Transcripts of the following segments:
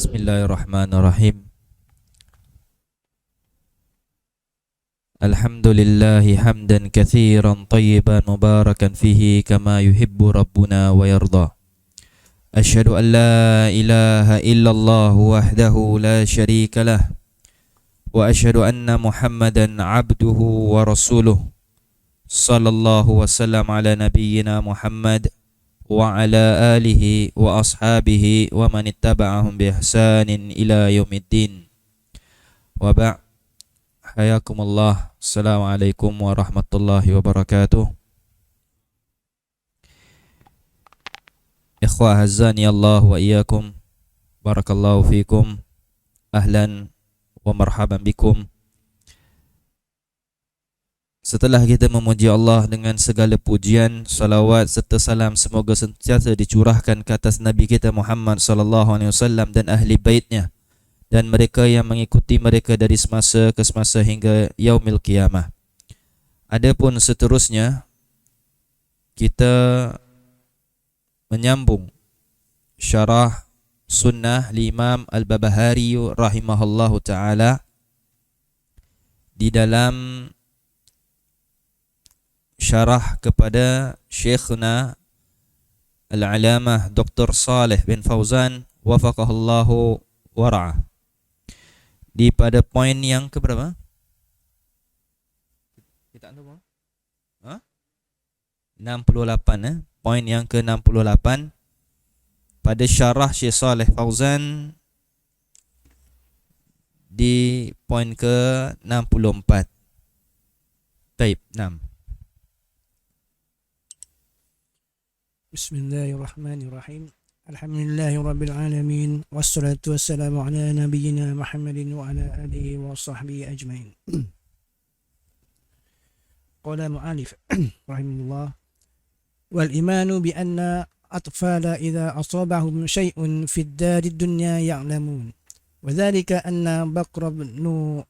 Bismillahirrahmanirrahim. Alhamdulillahi hamdan katsiran tayyiban mubarakan fihi kama yuhibbu rabbuna wa yarda. Asyhadu an la ilaha illallah wahdahu la syarika lah wa asyhadu anna Muhammadan abduhu wa rasuluh. Sallallahu wasallam ala nabiyyina Muhammad wa ala alihi wa ashabihi wa man ittaba'ahum bi ihsanin ila yaumiddin. Wa ba' hayakumullah. Assalamualaikum warahmatullahi wabarakatuh. Ikhwah hazzani Allah wa iyyakum. Barakallahu fikum. Ahlan wa marhaban bikum. Setelah kita memuji Allah dengan segala pujian, salawat serta salam semoga sentiasa dicurahkan ke atas Nabi kita Muhammad sallallahu alaihi wasallam dan ahli baitnya dan mereka yang mengikuti mereka dari semasa ke semasa hingga yaumil qiyamah. Adapun seterusnya kita menyambung syarah sunnah Imam Al-Barbahari rahimahullahu taala di dalam syarah kepada Syekhna Al-Alamah Dr. Saleh bin Fauzan wafaqahullahu wara'ah. Di pada poin yang keberapa? Kita tahu apa? 68 Poin yang ke-68 pada syarah Syekh Saleh Fauzan di poin ke-64. Taib 6. Bismillahirrahmanirrahim. Alhamdulillahirabbil alamin wassalatu wassalamu ala nabiyyina Muhammadin wa ala alihi wa sahbihi ajmain. Qala mu'alif rahimahullah wal imanu bi anna atfala idza asabahum syai'un fid darid dunya ya'lamun wa dhalika anna Bakr ibn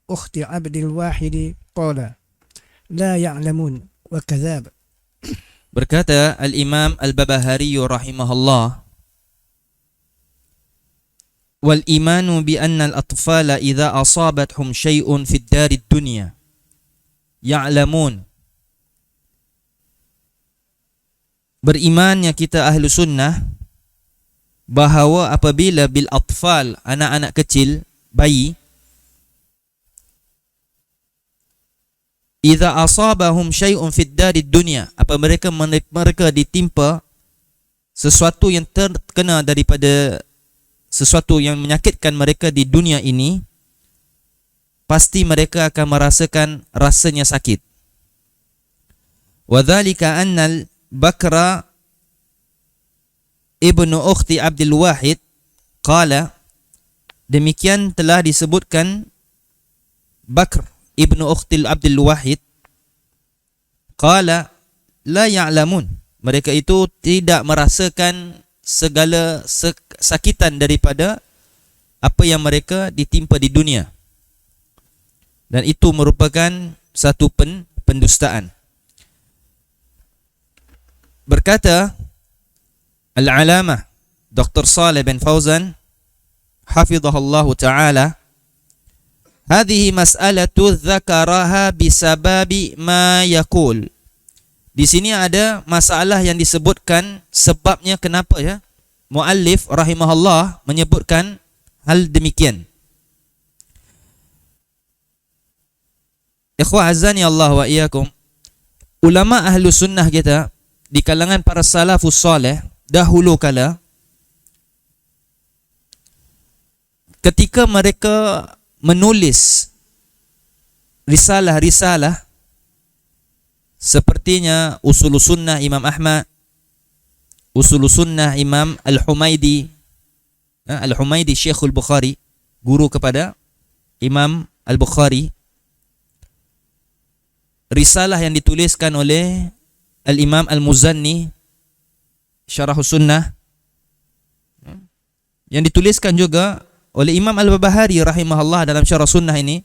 ukhti Abdul Wahid qala la ya'lamun wa kadzab. Berkata Al-Imam Al-Barbahari rahimahullah, wal imanu bi anna al-atfala idza asabathum syai'un fid darid dunya ya'lamun. Berimannya kita ahlu sunnah bahawa apabila bil atfal, anak-anak kecil, bayi, idza asabahum syai'un fid darid dunya, apa mereka ditimpa sesuatu yang terkena daripada sesuatu yang menyakitkan mereka di dunia ini, pasti mereka akan merasakan rasanya sakit. Wa dzalika annal Bakra ibnu ukhti Abdul Wahid qala, demikian telah disebutkan Bakr ibnu ukhti Abdul Wahid qala la ya'lamun, mereka itu tidak merasakan segala sakitan daripada apa yang mereka ditimpa di dunia, dan itu merupakan satu pendustaan. Berkata Al-Alamah Dr. Saleh bin Fauzan hafizahullahu ta'ala, hadhihi mas'alatu dzakaraha bisababi ma yaqul. Di sini ada masalah yang disebutkan sebabnya kenapa ya muallif rahimahullah menyebutkan hal demikian. Ikhwah azani Allah wa iyyakum, ulama ahlu sunnah kita di kalangan para salafus saleh dahulu kala, ketika mereka menulis risalah-risalah sepertinya Usulus Sunnah Imam Ahmad, Usulus Sunnah Imam Al-Humaidi, Al-Humaidi Syekhul Bukhari, guru kepada Imam Al-Bukhari, risalah yang dituliskan oleh Al-Imam Al-Muzanni Syarahus Sunnah, yang dituliskan juga oleh Imam Al-Barbahari rahimahullah dalam Syarah Sunnah ini.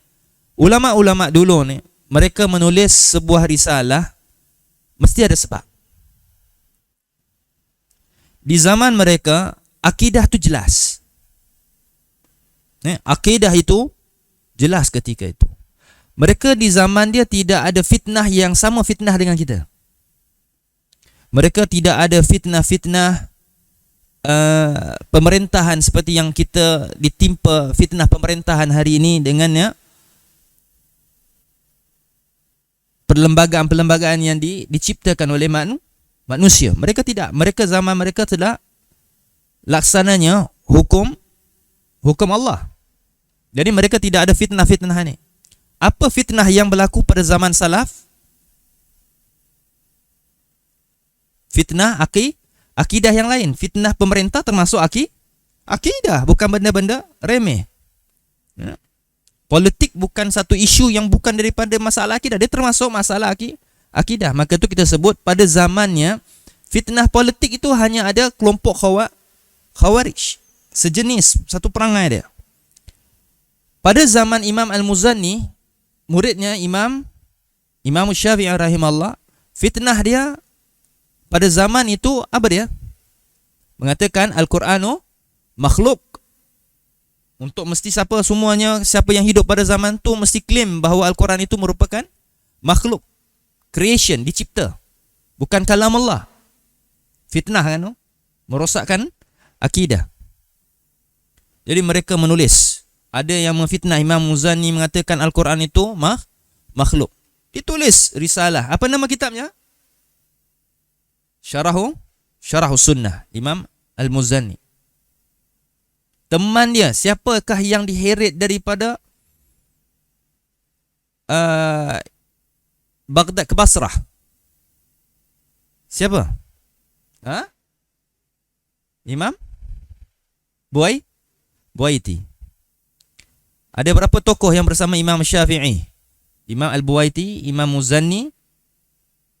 Ulama-ulama dulu ni, mereka menulis sebuah risalah mesti ada sebab. Di zaman mereka akidah tu jelas. Akidah itu jelas ketika itu. Mereka di zaman dia tidak ada fitnah yang sama fitnah dengan kita. Mereka tidak ada fitnah-fitnah pemerintahan seperti yang kita ditimpa fitnah pemerintahan hari ini dengannya perlembagaan-perlembagaan yang diciptakan oleh manusia. Mereka tidak. Mereka zaman mereka telah laksananya hukum Allah. Jadi mereka tidak ada fitnah-fitnah ini. Apa fitnah yang berlaku pada zaman salaf? Fitnah akidah yang lain. Fitnah pemerintah termasuk akidah, bukan benda-benda remeh. Politik bukan satu isu yang bukan daripada masalah akidah. Dia termasuk masalah akidah. Maka itu kita sebut pada zamannya fitnah politik itu hanya ada kelompok Khawarij. Sejenis, satu perangai dia. Pada zaman Imam Al-Muzanni, muridnya Imam Syafi'i rahimahullah, fitnah dia pada zaman itu apa dia? Mengatakan Al-Qur'anu makhluk. Untuk mesti siapa yang hidup pada zaman tu mesti claim bahawa Al-Quran itu merupakan makhluk, creation, dicipta, bukan kalam Allah. Fitnah kan, merosakkan akidah. Jadi mereka menulis. Ada yang memfitnah Imam Muzanni mengatakan Al-Quran itu makhluk. Ditulis risalah. Apa nama kitabnya? Syarahus Sunnah, Imam Al-Muzanni. Teman dia, siapakah yang diheret daripada Baghdad ke Basrah? Siapa? Imam Buaiti. Ada berapa tokoh yang bersama Imam Syafi'i? Imam Al-Buaiti, Imam Muzanni,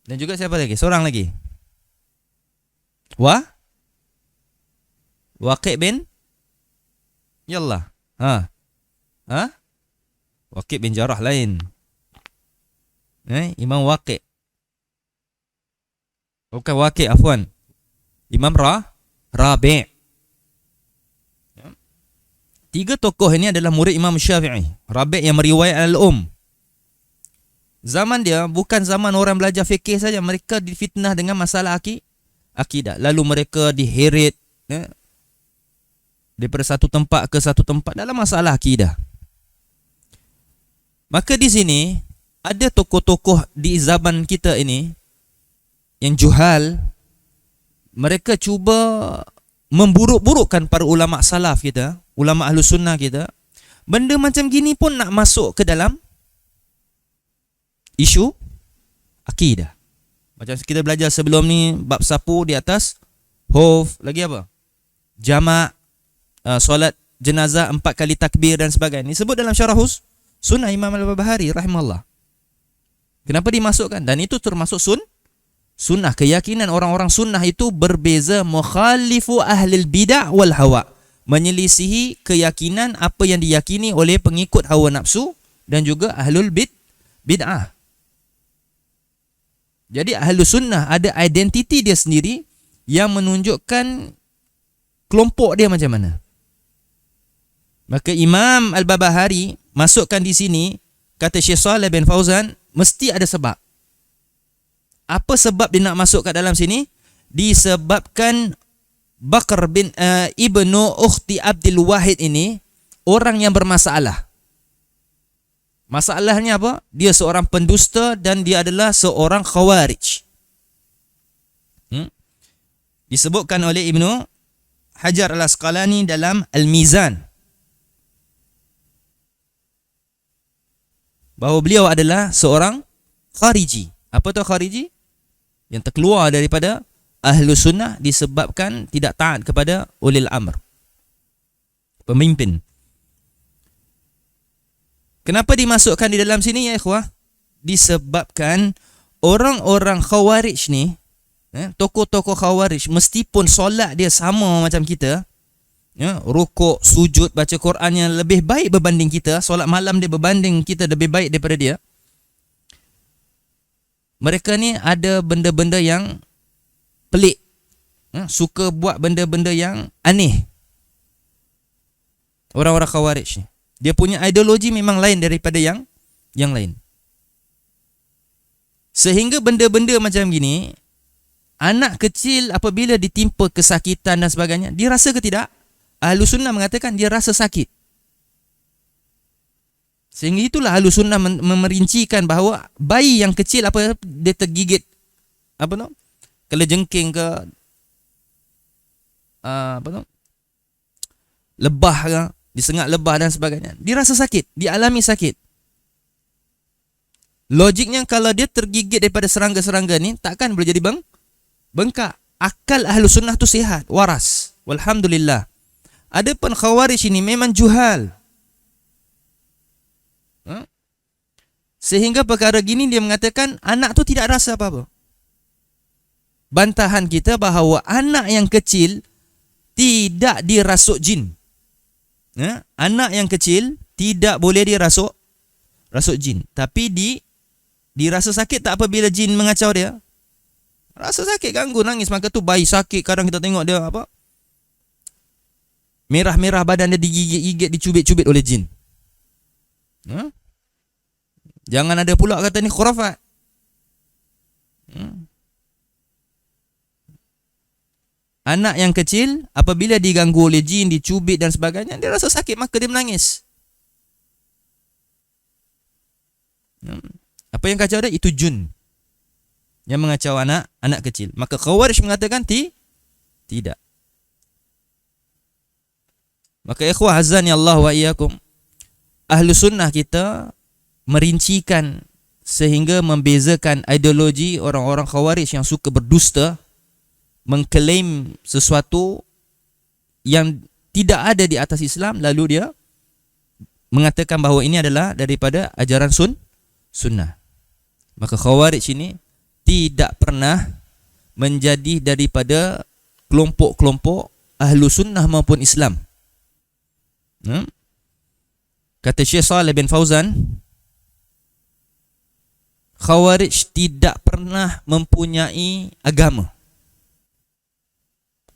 dan juga siapa lagi? Seorang lagi. Waqi' bin Yallah. Waqi' bin Jarrah lain. Imam Waqi'. Bukan Waqi', afwan. Imam Rabi'. Tiga tokoh ini adalah murid Imam Syafi'i. Rabi' yang meriwayat Zaman dia bukan zaman orang belajar fikih saja. Mereka difitnah dengan masalah akidah. Lalu mereka diheret daripada satu tempat ke satu tempat dalam masalah akidah. Maka di sini ada tokoh-tokoh di zaman kita ini yang juhal. Mereka cuba memburuk-burukkan para ulama salaf kita, ulama Ahlus Sunnah kita. Benda macam gini pun nak masuk ke dalam isu akidah. Macam kita belajar sebelum ni bab sapu di atas huf, lagi apa? Jamak, solat jenazah 4 kali takbir dan sebagainya. Disebut dalam Syarahus Sunnah Imam Al-Barbahari rahimahullah. Kenapa dimasukkan? Dan itu termasuk sunnah. Keyakinan orang-orang sunnah itu berbeza. Mukhalifu ahlil bid'ah wal hawa. Menyelisihi keyakinan apa yang diyakini oleh pengikut hawa nafsu dan juga ahlul bid'ah. Jadi ahlu sunnah ada identiti dia sendiri yang menunjukkan kelompok dia macam mana. Maka Imam Al-Barbahari masukkan di sini, kata Syekh Saleh bin Fauzan, mesti ada sebab. Apa sebab dia nak masuk kat dalam sini? Disebabkan Bakr bin Ibnu Ukhti Abdul Wahid ini orang yang bermasalah. Masalahnya apa? Dia seorang pendusta dan dia adalah seorang khawarij. Disebutkan oleh Ibnu Hajar Al-Asqalani dalam Al-Mizan bahawa beliau adalah seorang khariji. Apa tu khariji? Yang terkeluar daripada ahlu sunnah disebabkan tidak taat kepada ulil amr, pemimpin. Kenapa dimasukkan di dalam sini ya ikhwah? Disebabkan orang-orang khawarij ni, tokoh-tokoh khawarij, meskipun solat dia sama macam kita, rukuk, sujud, baca Quran yang lebih baik berbanding kita, solat malam dia berbanding kita lebih baik daripada dia, mereka ni ada benda-benda yang pelik, suka buat benda-benda yang aneh. Orang-orang Khawarij ni, dia punya ideologi memang lain daripada yang lain. Sehingga benda-benda macam gini, anak kecil apabila ditimpa kesakitan dan sebagainya, dia rasa ke tidak? Ahlus Sunnah mengatakan dia rasa sakit. Sehingga itulah Ahlus Sunnah memerincikan bahawa bayi yang kecil apa dia tergigit kelajengking ke lebah ke, disengat lebah dan sebagainya, dia rasa sakit, dia alami sakit. Logiknya kalau dia tergigit daripada serangga-serangga ni, takkan boleh jadi bengkak. Akal Ahlus Sunnah tu sihat, waras, walhamdulillah. Adapun Khawarij ini memang juhal. Sehingga perkara gini dia mengatakan anak tu tidak rasa apa-apa. Bantahan kita bahawa anak yang kecil tidak dirasuk jin. Anak yang kecil tidak boleh dirasuk jin. Tapi dirasa sakit tak apabila jin mengacau dia. Rasa sakit, ganggu, nangis. Maka tu bayi sakit. Kadang kita tengok dia merah-merah badan dia, digigit-gigit, dicubit-cubit oleh jin. Jangan ada pula kata ni khurafat. Anak yang kecil apabila diganggu oleh jin, dicubit dan sebagainya, dia rasa sakit, maka dia menangis. Apa yang kacau dia? Itu jin yang mengacau anak kecil. Maka Khawarij mengatakan tidak. Maka ikhwah azani Allah wa iyyakum, Ahlus Sunnah kita merincikan sehingga membezakan ideologi orang-orang Khawarij yang suka berdusta, mengklaim sesuatu yang tidak ada di atas Islam, lalu dia mengatakan bahawa ini adalah daripada ajaran sunnah. Maka Khawarij ini tidak pernah menjadi daripada kelompok-kelompok Ahlus Sunnah maupun Islam. Kata Syekh Saleh bin Fauzan, Khawarij tidak pernah mempunyai agama.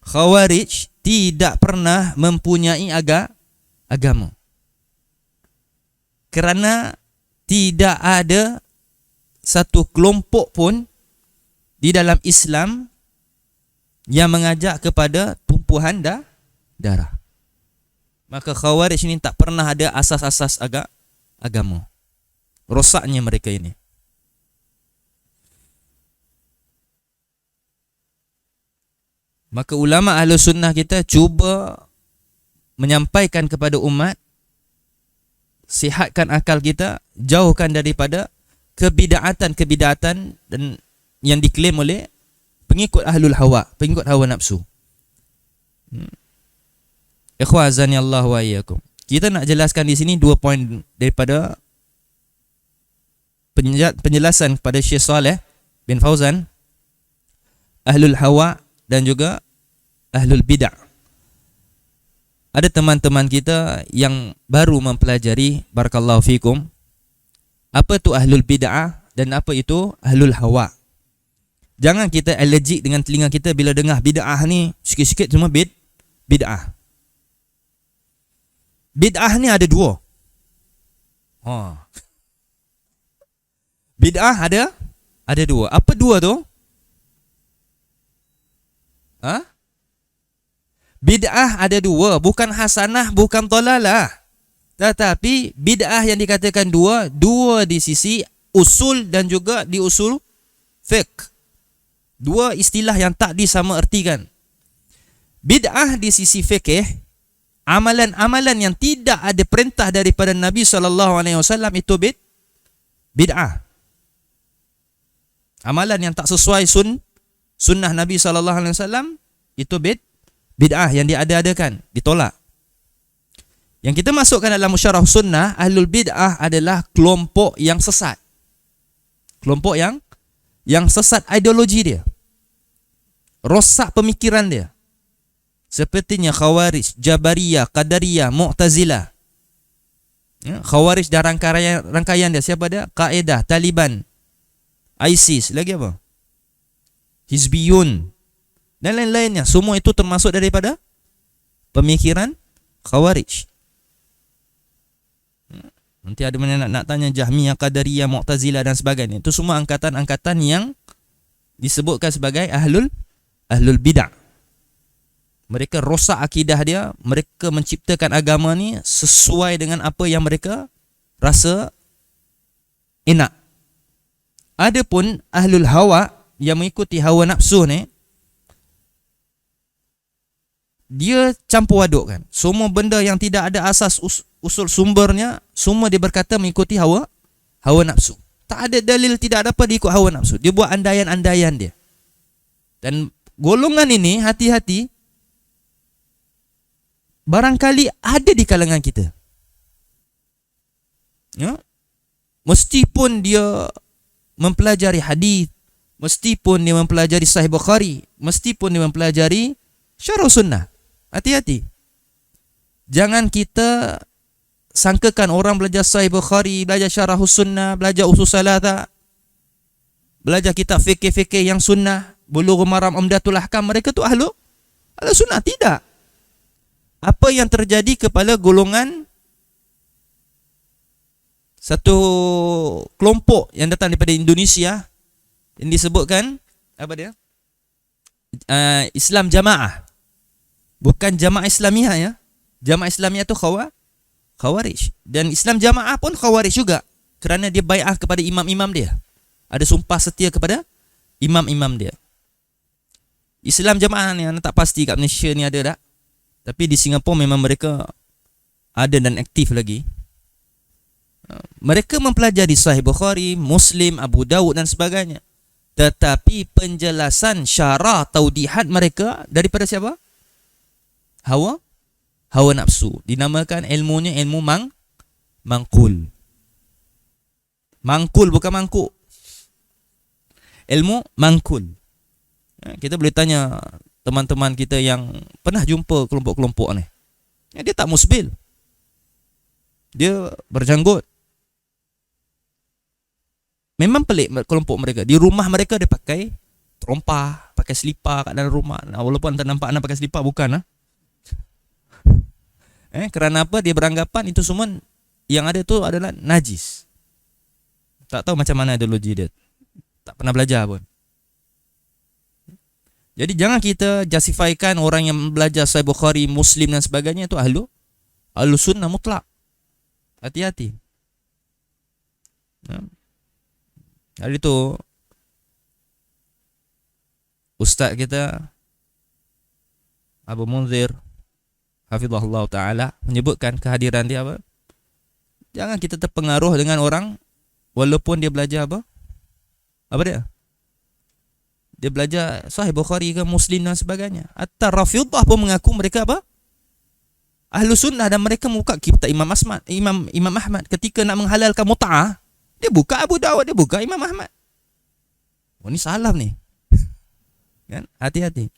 Khawarij tidak pernah mempunyai agama. Kerana tidak ada satu kelompok pun di dalam Islam yang mengajak kepada tumpuhan darah. Maka Khawarij ini tak pernah ada asas-asas agama. Rosaknya mereka ini. Maka ulama Ahlus Sunnah kita cuba menyampaikan kepada umat, sihatkan akal kita, jauhkan daripada kebid'atan dan yang diklaim oleh pengikut ahlul hawa, pengikut hawa nafsu. Ikhwah azani Allah wa iyyakum. Kita nak jelaskan di sini 2 poin daripada penjelasan kepada Syekh Saleh bin Fauzan, ahlul hawa dan juga ahlul bid'ah. Ada teman-teman kita yang baru mempelajari, barakallahu fikum, apa itu ahlul bid'ah dan apa itu ahlul hawa. Jangan kita allergic dengan telinga kita bila dengar bid'ah ni, sikit-sikit semua bid'ah. Bid'ah ni ada 2. Bid'ah ada 2. Apa 2 tu? Bid'ah ada 2, bukan hasanah, bukan dhalalah. Tetapi bid'ah yang dikatakan 2 di sisi usul dan juga di usul fiqh. 2 istilah yang tak disamaertikan. Bid'ah di sisi fikih, amalan-amalan yang tidak ada perintah daripada Nabi SAW itu bid'ah. Amalan yang tak sesuai sunnah Nabi SAW itu bid'ah yang diada-adakan, ditolak. Yang kita masukkan dalam musyarah sunnah, ahlul bid'ah adalah kelompok yang sesat. Kelompok yang sesat ideologi dia, rosak pemikiran dia. Sepertinya Khawarij, Jabariyah, Qadariyah, Mu'tazilah. Khawarij dah rangkaian dia. Siapa dia? Qaedah, Taliban, ISIS, lagi apa? Hizbiyun dan lain-lainnya. Semua itu termasuk daripada pemikiran Khawarij. Nanti ada mana nak tanya Jahmiyah, Qadariyah, Mu'tazilah dan sebagainya. Itu semua angkatan-angkatan yang disebutkan sebagai ahlul bid'ah. Mereka rosak akidah dia, mereka menciptakan agama ni sesuai dengan apa yang mereka rasa enak. Adapun ahlul hawa yang mengikuti hawa nafsu ni, dia campur adukkan semua benda yang tidak ada asas usul sumbernya, semua dia berkata mengikuti hawa nafsu. Tak ada dalil, tidak ada apa, dia ikut hawa nafsu. Dia buat andaian-andaian dia. Dan golongan ini hati-hati, barangkali ada di kalangan kita. Ya? Meskipun dia mempelajari hadis, meskipun dia mempelajari Sahih Bukhari, meskipun dia mempelajari Syarah Sunnah. Hati-hati. Jangan kita sangkakan orang belajar Sahih Bukhari, belajar Syarah Sunnah, belajar Usul Salatah, belajar kitab fikih-fikih yang sunnah, Bulughul Maram, Umdatul Ahkam, mereka tu ahlu sunnah. Tidak. Apa yang terjadi kepada golongan satu kelompok yang datang daripada Indonesia yang disebutkan apa dia? Islam Jamaah. Bukan Jamaah Islamiah ya. Jamaah Islamiah tu Khawarij. Dan Islam Jamaah pun Khawarij juga, kerana dia bai'ah kepada imam-imam dia. Ada sumpah setia kepada imam-imam dia. Islam Jamaah ni anda tak pasti kat Malaysia ni ada tak? Tapi di Singapura memang mereka ada dan aktif lagi. Mereka mempelajari Sahih Bukhari, Muslim, Abu Dawud dan sebagainya. Tetapi penjelasan syarah taudihat mereka daripada siapa? Hawa nafsu. Dinamakan ilmunya ilmu mangkul. Mangkul bukan mangkuk. Ilmu mangkul. Kita boleh tanya teman-teman kita yang pernah jumpa kelompok-kelompok ni. Dia tak musbil. Dia berjanggut. Memang pelik kelompok mereka. Di rumah mereka dia pakai terompah, pakai selipar kat dalam rumah. Walaupun tak nampak anak pakai selipar, bukan kerana apa? Dia beranggapan itu semua yang ada tu adalah najis. Tak tahu macam mana ideologi dia. Tak pernah belajar pun. Jadi jangan kita justifykan orang yang belajar Sahih Bukhari, Muslim dan sebagainya itu ahlu sunnah mutlak. Hati-hati. Hari itu Ustaz kita Abu Munzir hafizahullah ta'ala menyebutkan kehadiran dia apa? Jangan kita terpengaruh dengan orang walaupun dia belajar apa? Apa dia? Dia belajar Sahih Bukhari ke Muslim dan sebagainya. Hatta Rafidah pun mengaku mereka apa? Ahlu sunnah, dan mereka buka kitab Imam Ahmad ketika nak menghalalkan mut'ah. Dia buka Abu Dawud, dia buka Imam Ahmad. Oh, ni salah ni. Kan? Hati-hati.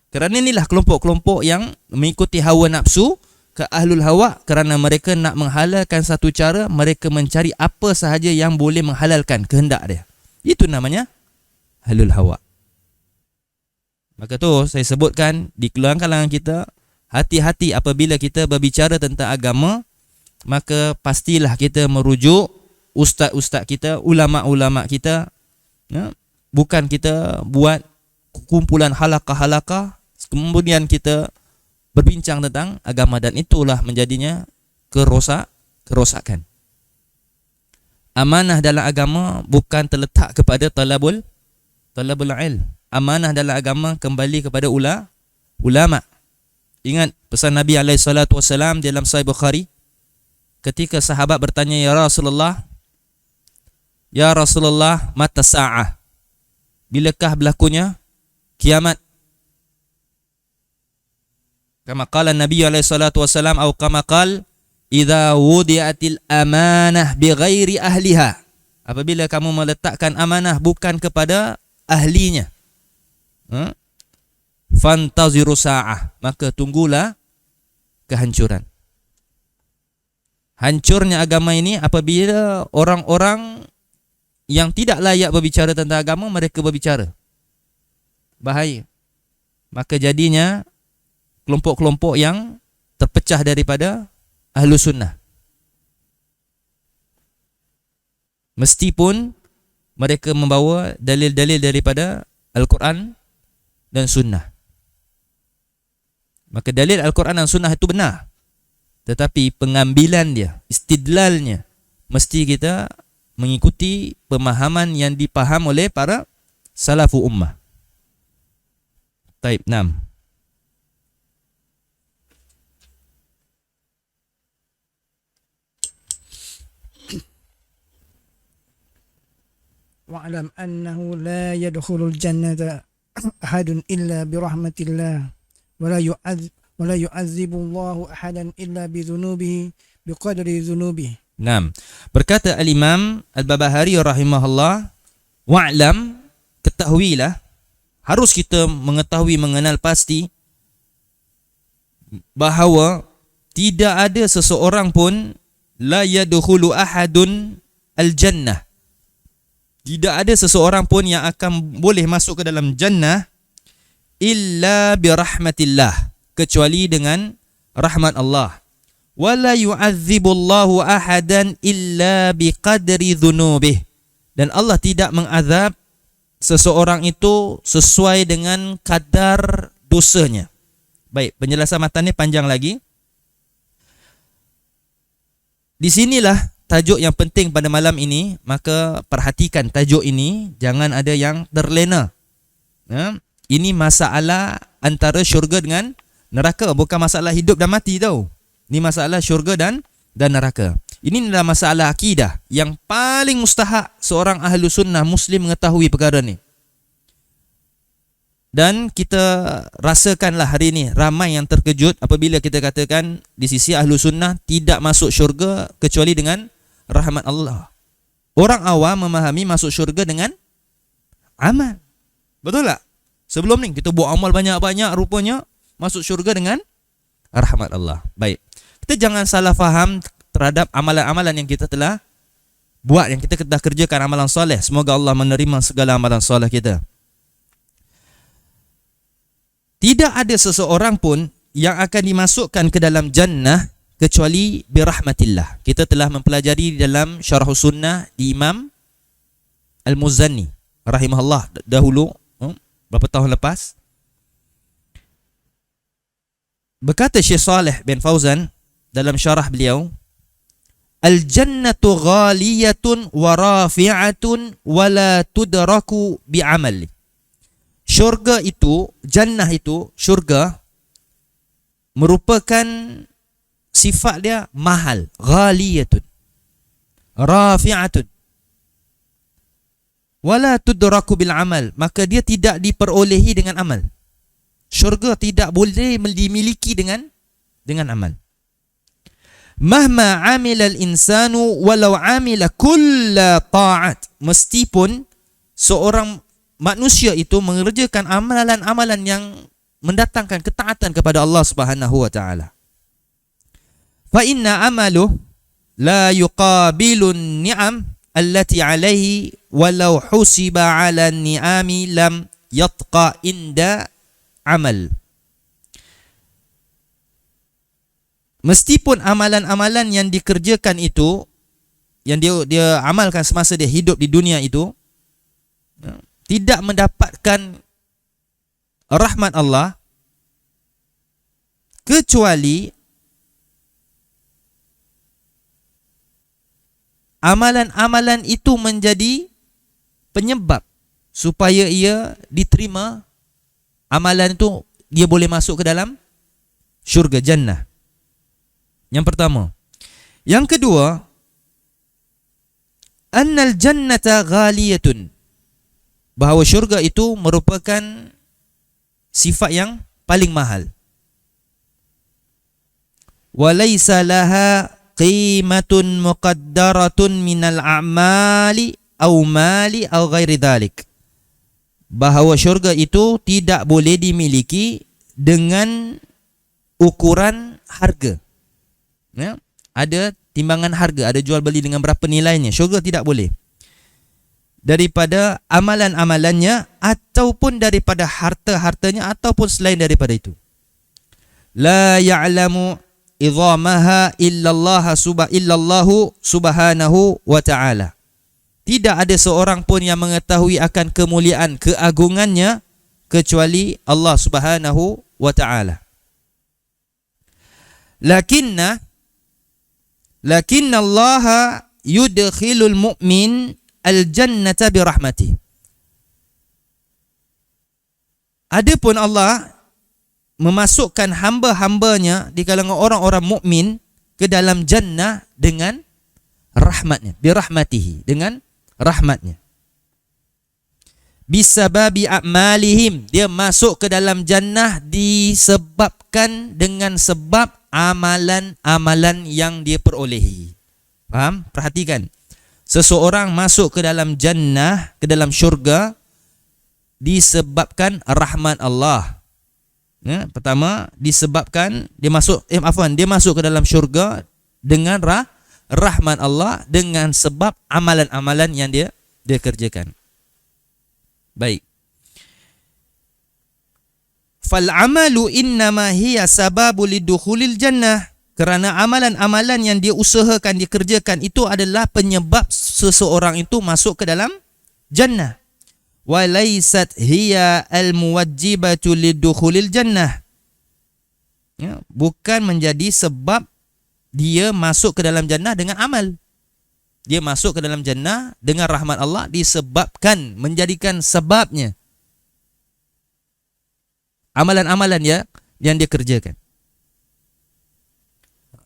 Kerana inilah kelompok-kelompok yang mengikuti hawa nafsu ke ahlul hawa, kerana mereka nak menghalalkan satu cara, mereka mencari apa sahaja yang boleh menghalalkan kehendak dia. Itu namanya ahlul hawa. Maka tu saya sebutkan di kalangan kita, hati-hati apabila kita berbicara tentang agama, maka pastilah kita merujuk ustaz-ustaz kita, ulama-ulama kita, ya? Bukan kita buat kumpulan halaqah-halaqah kemudian kita berbincang tentang agama, dan itulah menjadinya kerosakan. Amanah dalam agama bukan terletak kepada talabul ilm. Amanah dalam agama kembali kepada ulama. Ingat pesan Nabi SAW dalam Sahih Bukhari, ketika sahabat bertanya, Ya Rasulullah, mata sa'ah, bilakah berlakunya kiamat? Kama qala Nabi SAW, atau kama qala, idza wudi'atil amanah bighairi ahliha, apabila kamu meletakkan amanah bukan kepada ahlinya, fantaziru sa'ah, maka tunggulah kehancuran. Hancurnya agama ini apabila orang-orang yang tidak layak berbicara tentang agama, mereka berbicara. Bahaya. Maka jadinya kelompok-kelompok yang terpecah daripada ahlu sunnah. meskipun mereka membawa dalil-dalil daripada Al-Quran dan Sunnah. Maka dalil Al-Quran dan Sunnah itu benar, tetapi pengambilan dia, istidlalnya, mesti kita mengikuti pemahaman yang dipaham oleh para salafu ummah. Taib 6. Wa'lam annahu la yadkhulul jannata ahadun illa birahmatillah wa la yu'azzibu Allahu ahadan illa bidhunubihi biqadri dhunubihi. 6. Berkata Al-Imam Al-Barbahari rahimahullah, wa'lam, ketahuilah, harus kita mengetahui, mengenal pasti bahawa tidak ada seseorang pun la yadkhulu ahadun al-jannah. Tidak ada seseorang pun yang akan boleh masuk ke dalam jannah illa birahmatillah, kecuali dengan rahmat Allah. Wala yu'adzibullahu ahadan illa biqadri dhunubih. Dan Allah tidak mengazab seseorang itu sesuai dengan kadar dosanya. Baik, penjelasan matan ini panjang lagi. Di sinilah tajuk yang penting pada malam ini, maka perhatikan tajuk ini, jangan ada yang terlena. Ini masalah antara syurga dengan neraka, bukan masalah hidup dan mati tau. Ini masalah syurga dan neraka. Ini adalah masalah akidah yang paling mustahak seorang ahlu sunnah muslim mengetahui perkara ni. Dan kita rasakanlah hari ini ramai yang terkejut apabila kita katakan di sisi ahlu sunnah tidak masuk syurga kecuali dengan rahmat Allah. Orang awam memahami masuk syurga dengan amal. Betul tak? Sebelum ni kita buat amal banyak-banyak, rupanya masuk syurga dengan rahmat Allah. Baik. Kita jangan salah faham terhadap amalan-amalan yang kita telah buat, yang kita telah kerjakan, amalan soleh. Semoga Allah menerima segala amalan soleh kita. Tidak ada seseorang pun yang akan dimasukkan ke dalam jannah kecuali birahmatillah. Kita telah mempelajari di dalam Syarh Sunnah di Imam Al-Muzanni rahimahullah dahulu, berapa tahun lepas. Berkata Syekh Saleh bin Fauzan dalam syarah beliau, al-jannatu ghaliyatun wa rafi'atun wa la tudraku bi'amal. Syurga itu, jannah itu, syurga merupakan sifat dia mahal, ghaliyatun, rafi'atun, wala tudraku bil amal, maka dia tidak diperolehi dengan amal. Syurga tidak boleh dimiliki dengan amal. Mahma amila al-insanu walau amila kulla ta'at, meskipun seorang manusia itu mengerjakan amalan-amalan yang mendatangkan ketaatan kepada Allah Subhanahu wa taala. Fa inna amaluh la yuqabilu ni'am allati alaihi walau husiba 'ala ni'ami lam yatqa inda amal. Meskipun amalan-amalan yang dikerjakan itu, yang dia amalkan semasa dia hidup di dunia itu, tidak mendapatkan rahmat Allah, kecuali amalan-amalan itu menjadi penyebab supaya ia diterima. Amalan itu dia boleh masuk ke dalam syurga, jannah. Yang pertama. Yang kedua, annal jannata ghaliyatun, bahawa syurga itu merupakan sifat yang paling mahal. Walaysa laha qimatun muqaddaratun minal a'mali aw mali aw ghairi dhalik, bahawa syurga itu tidak boleh dimiliki dengan ukuran harga. Ya? Ada timbangan harga, ada jual beli dengan berapa nilainya. Syurga tidak boleh. Daripada amalan-amalannya ataupun daripada harta-hartanya ataupun selain daripada itu. La ya'lamu idhamaha illallahu subhanahu wa ta'ala. Tidak ada seorang pun yang mengetahui akan kemuliaan, keagungannya kecuali Allah Subhanahu wa ta'ala. Lakinna Allah yudkhilul mu'min al-jannata birahmatih. Adapun Allah memasukkan hamba-hambanya di kalangan orang-orang mukmin ke dalam jannah dengan rahmatnya, birahmatihi, dengan rahmatnya. Bisababi a'malihim, dia masuk ke dalam jannah disebabkan dengan sebab amalan-amalan yang dia perolehi. Faham? Perhatikan. Seseorang masuk ke dalam jannah, ke dalam syurga disebabkan rahmat Allah. Ya, pertama disebabkan dia masuk dia masuk ke dalam syurga dengan rahmat Allah dengan sebab amalan-amalan yang dia kerjakan. Baik. Fal amalu innama hiya sababu lidukhulil jannah. Kerana amalan-amalan yang dia usahakan, dia kerjakan itu adalah penyebab seseorang itu masuk ke dalam jannah. Wa laysat hiya al-muwajjibatu lidukhulil jannah. Ya, bukan menjadi sebab dia masuk ke dalam jannah dengan amal. Dia masuk ke dalam jannah dengan rahmat Allah disebabkan, menjadikan sebabnya amalan-amalan yang dia kerjakan.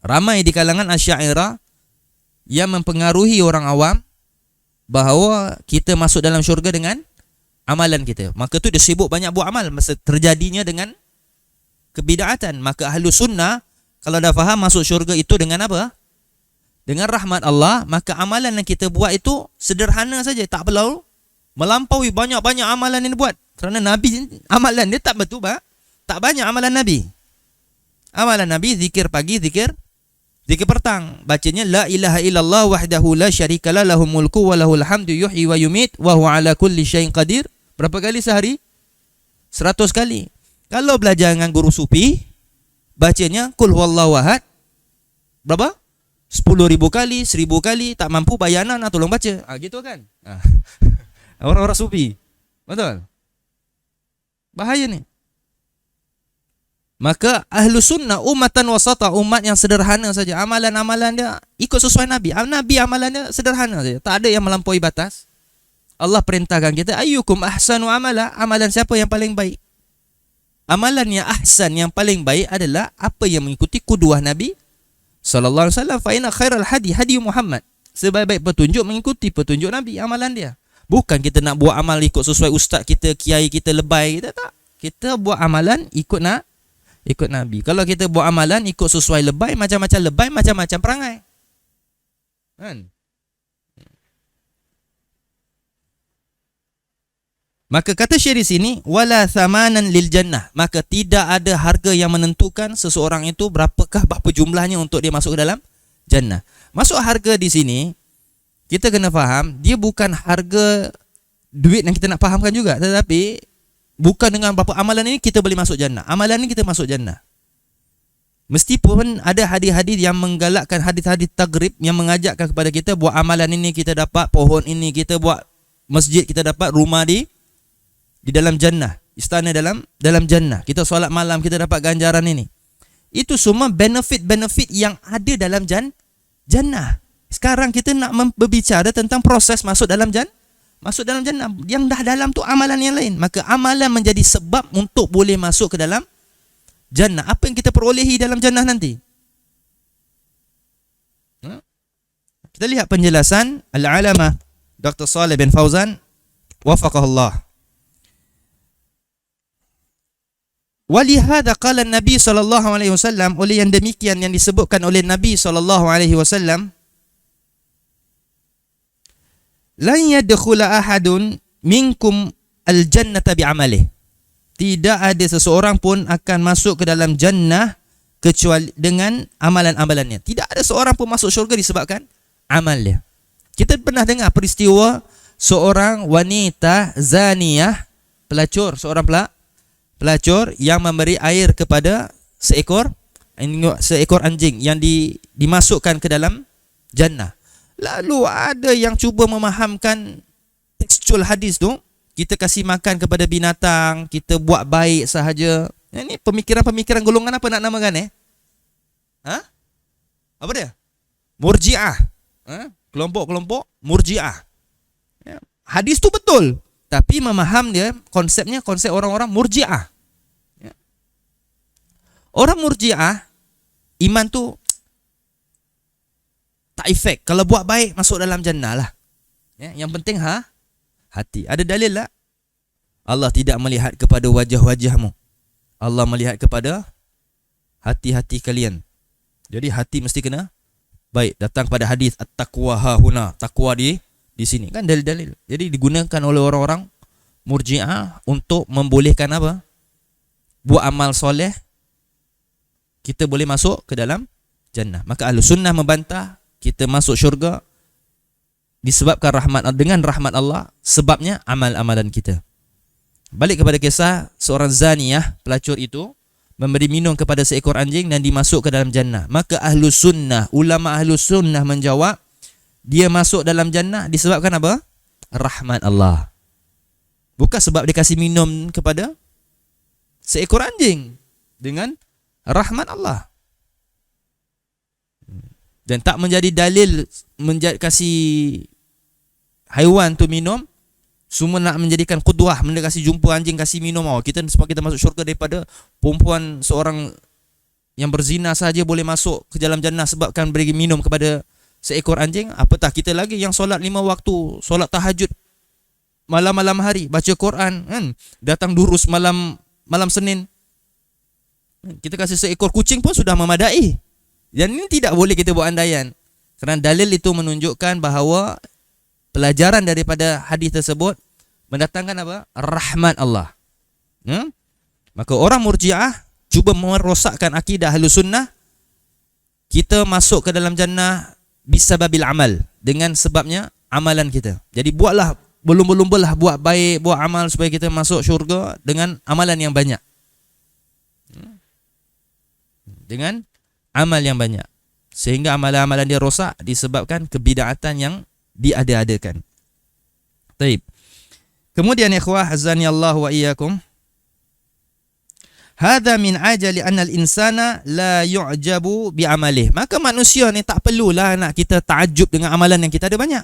Ramai di kalangan Asy'ariyah yang mempengaruhi orang awam bahawa kita masuk dalam syurga dengan amalan kita. Maka tu dia sibuk banyak buat amal, masa terjadinya dengan kebid'atan. Maka ahlu sunnah kalau dah faham masuk syurga itu dengan apa? Dengan rahmat Allah, maka amalan yang kita buat itu sederhana saja, tak perlu melampaui banyak-banyak amalan yang buat. Kerana Nabi amalan dia tak betul, tak banyak amalan Nabi. Amalan Nabi zikir pagi, zikir petang. Bacanya la ilaha illallah wahdahu la syarikalah lahul mulku wa lahul hamdu yuhyi wa yumit wa huwa ala kulli syai'in qadir. Berapa kali sehari? 100 kali. Kalau belajar dengan guru sufi, bacanya qul huwallahu ahad berapa? 10,000 kali, 1,000 kali. Tak mampu bayar anak, tolong baca. Gitu kan? Orang-orang sufi. Betul? Bahaya ni. Maka ahlu sunnah umatan wasata, umat yang sederhana saja. Amalan-amalan dia ikut sesuai Nabi. Nabi amalan dia sederhana saja. Tak ada yang melampaui batas. Allah perintahkan kita, ayyukum ahsanu amala. Amalan siapa yang paling baik? Amalan yang ahsan, yang paling baik adalah apa yang mengikuti kuduah Nabi sallallahu alaihi wasallam. Fa inna khairal hadi Muhammad. Sebaik-baik petunjuk mengikuti petunjuk Nabi, amalan dia. Bukan kita nak buat amal ikut sesuai ustaz kita, kiai kita, lebay kita, tak. Kita buat amalan ikut Nabi. Kalau kita buat amalan ikut sesuai lebay, macam-macam lebay, macam-macam perangai. Kan? Maka kata Syekh di sini, wala thamanan lil jannah. Maka tidak ada harga yang menentukan seseorang itu berapa jumlahnya untuk dia masuk ke dalam jannah. Masuk harga di sini, kita kena faham, dia bukan harga duit yang kita nak fahamkan juga, tetapi bukan dengan berapa amalan ini kita boleh masuk jannah. Amalan ini kita masuk jannah. Meskipun ada hadis-hadis yang menggalakkan, hadis-hadis tagrib yang mengajakkan kepada kita buat amalan ini kita dapat pohon ini, kita buat masjid kita dapat rumah di dalam jannah, istana dalam jannah. Kita solat malam kita dapat ganjaran ini. Itu semua benefit-benefit yang ada dalam jannah. Sekarang kita nak berbicara tentang proses masuk dalam jannah. Yang dah dalam tu amalan yang lain. Maka amalan menjadi sebab untuk boleh masuk ke dalam jannah. Apa yang kita perolehi dalam jannah nanti? Kita lihat penjelasan Al-Alamah Dr. Saleh bin Fauzan wafaqahullah. Walihada qala Nabi sallallahu alaihi wasallam, oleh yang demikian yang disebutkan oleh Nabi sallallahu alaihi wasallam, lan yadkhula ahadun minkum al-jannata bi'amalih. Tidak ada seseorang pun akan masuk ke dalam jannah kecuali dengan amalan-amalannya. Tidak ada seorang pun masuk syurga disebabkan amalnya. Kita pernah dengar peristiwa seorang wanita zaniyah, pelacur, seorang pelacur yang memberi air kepada seekor anjing yang dimasukkan ke dalam jannah. Lalu ada yang cuba memahamkan tekstual hadis tu, kita kasih makan kepada binatang, kita buat baik sahaja. Ini pemikiran-pemikiran golongan apa nak namakan Apa dia? Murji'ah. Kelompok-kelompok Murji'ah. Hadis tu betul, tapi memaham dia konsepnya konsep orang-orang Murji'ah. Orang Murji'ah, iman tu tak efek. Kalau buat baik masuk dalam jannah lah. Yang penting hati. Ada dalil tak? Allah tidak melihat kepada wajah-wajahmu. Allah melihat kepada hati-hati kalian. Jadi hati mesti kena baik. Datang pada hadis at-taqwa hahuna. Takwa di sini. Kan dalil-dalil. Jadi digunakan oleh orang-orang Murji'ah untuk membolehkan apa? Buat amal soleh, kita boleh masuk ke dalam jannah. Maka Ahlus Sunnah membantah kita masuk syurga disebabkan dengan rahmat Allah, sebabnya amal-amalan kita. Balik kepada kisah seorang zaniyah, pelacur itu memberi minum kepada seekor anjing dan dimasuk ke dalam jannah. Maka Ahlus Sunnah, ulama Ahlus Sunnah menjawab, dia masuk dalam jannah disebabkan apa? Rahmat Allah. Bukan sebab dia kasih minum kepada seekor anjing, dengan rahmat Allah. Dan tak menjadi dalil kasih haiwan tu minum, semua nak menjadikan qudwah, benda kasih jumpa anjing kasih minum, kita sebab kita masuk syurga, daripada perempuan seorang yang berzina saja boleh masuk ke dalam jannah sebabkan beri minum kepada seekor anjing. Apatah kita lagi yang solat 5 waktu, solat tahajud malam-malam hari, baca Quran kan, datang durus malam Senin, kita kasih seekor kucing pun sudah memadai. Dan ini tidak boleh kita buat andaian, kerana dalil itu menunjukkan bahawa pelajaran daripada hadis tersebut mendatangkan apa? Rahmat Allah. Maka orang Murji'ah cuba merosakkan akidah Ahlus Sunnah. Kita masuk ke dalam jannah bisababil amal, dengan sebabnya amalan kita. Jadi buatlah, berlumba-lumbalah buat baik, buat amal supaya kita masuk syurga dengan amalan yang banyak. Dengan amal yang banyak, sehingga amalan-amalan dia rosak disebabkan kebid'atan yang diada-adakan. Baik. Kemudian ikhwah azani Allah wa iyyakum, hadza min ajali anna al-insana la yu'jabu bi amalih. Maka manusia ni tak perlulah nak kita takjub dengan amalan yang kita ada banyak.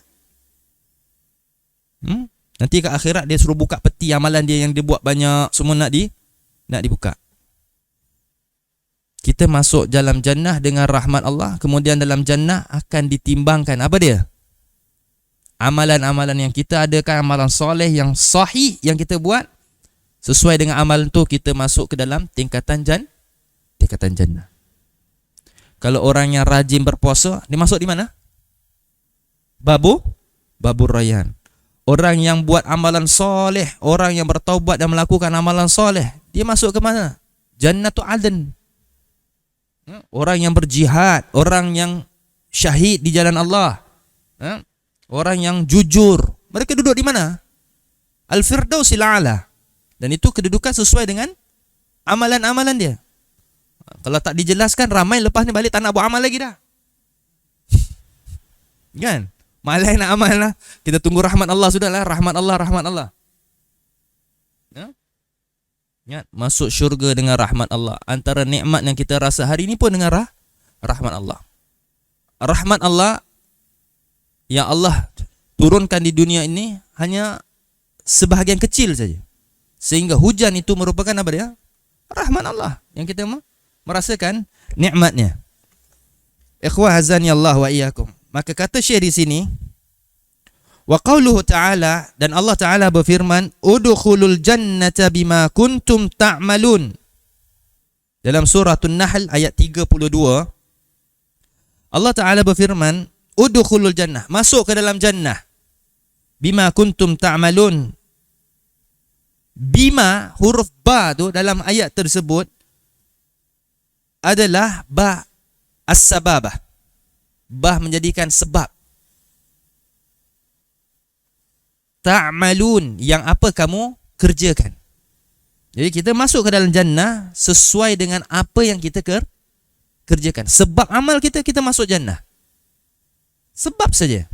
Nanti ke akhirat dia suruh buka peti amalan dia yang dia buat banyak, semua nak dibuka. Kita masuk dalam jannah dengan rahmat Allah, kemudian dalam jannah akan ditimbangkan apa dia? Amalan-amalan yang kita adakan, amalan soleh yang sahih yang kita buat, sesuai dengan amalan tu kita masuk ke dalam tingkatan jannah. Kalau orang yang rajin berpuasa, dia masuk di mana? Babur Rayyan. Orang yang buat amalan soleh, orang yang bertaubat dan melakukan amalan soleh, dia masuk ke mana? Jannatul Adn. Orang yang berjihad, orang yang syahid di jalan Allah, orang yang jujur, mereka duduk di mana? Al-Firdausil A'la. Dan itu kedudukan sesuai dengan amalan-amalan dia. Kalau tak dijelaskan, ramai lepas ni balik tak nak buat amal lagi dah. Kan? Malai nak amal lah. Kita tunggu rahmat Allah sudahlah. Rahmat Allah. Ingat, masuk syurga dengan rahmat Allah. Antara nikmat yang kita rasa hari ini pun dengan rahmat Allah. Rahmat Allah yang Allah turunkan di dunia ini hanya sebahagian kecil saja, sehingga hujan itu merupakan apa dia? Rahmat Allah yang kita merasakan nikmatnya. Ikhwah azani Allah wa iyyakum. Maka kata Syekh di sini, wa qauluhu ta'ala, dan Allah Ta'ala berfirman, udkhulul jannata bima kuntum ta'malun. Dalam surah An-Nahl ayat 32, Allah Ta'ala berfirman, udkhulul jannah, masuk ke dalam jannah, bima kuntum ta'malun. Bima, huruf ba tu dalam ayat tersebut adalah ba as-sababah. Ba menjadikan sebab. Ta'malun, yang apa kamu kerjakan. Jadi kita masuk ke dalam jannah sesuai dengan apa yang kita kerjakan. Sebab amal kita masuk jannah. Sebab saja.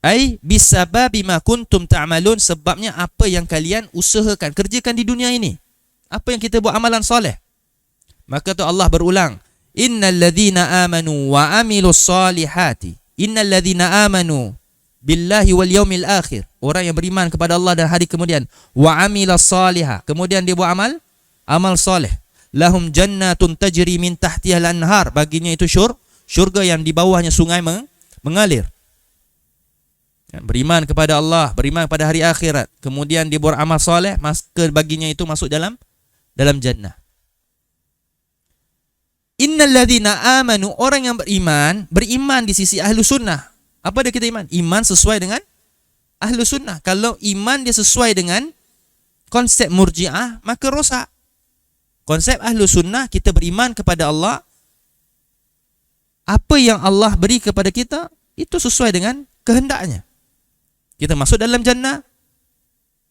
Ai bisababi ma kuntum ta'malun, sebabnya apa yang kalian usahakan, kerjakan di dunia ini. Apa yang kita buat amalan soleh. Maka tu Allah berulang, innal ladzina amanu wa amilus solihati. Innal ladzina amanu billahi wal yaumil akhir. Orang yang beriman kepada Allah dan hari kemudian. Wa amilas solihah. Kemudian dia buat amal soleh. Lahum jannatun tajri min tahtihal anhar. Baginya itu syurga yang di bawahnya sungai mengalir. Beriman kepada Allah, beriman pada hari akhirat, kemudian dia buat amal soleh, maka baginya itu masuk dalam jannah. Innal ladzina amanu, orang yang beriman di sisi ahlu sunnah. Apa dia kita iman? Iman sesuai dengan ahlu sunnah. Kalau iman dia sesuai dengan konsep murji'ah, maka rosak. Konsep ahlu sunnah, kita beriman kepada Allah. Apa yang Allah beri kepada kita, itu sesuai dengan kehendaknya. Kita masuk dalam jannah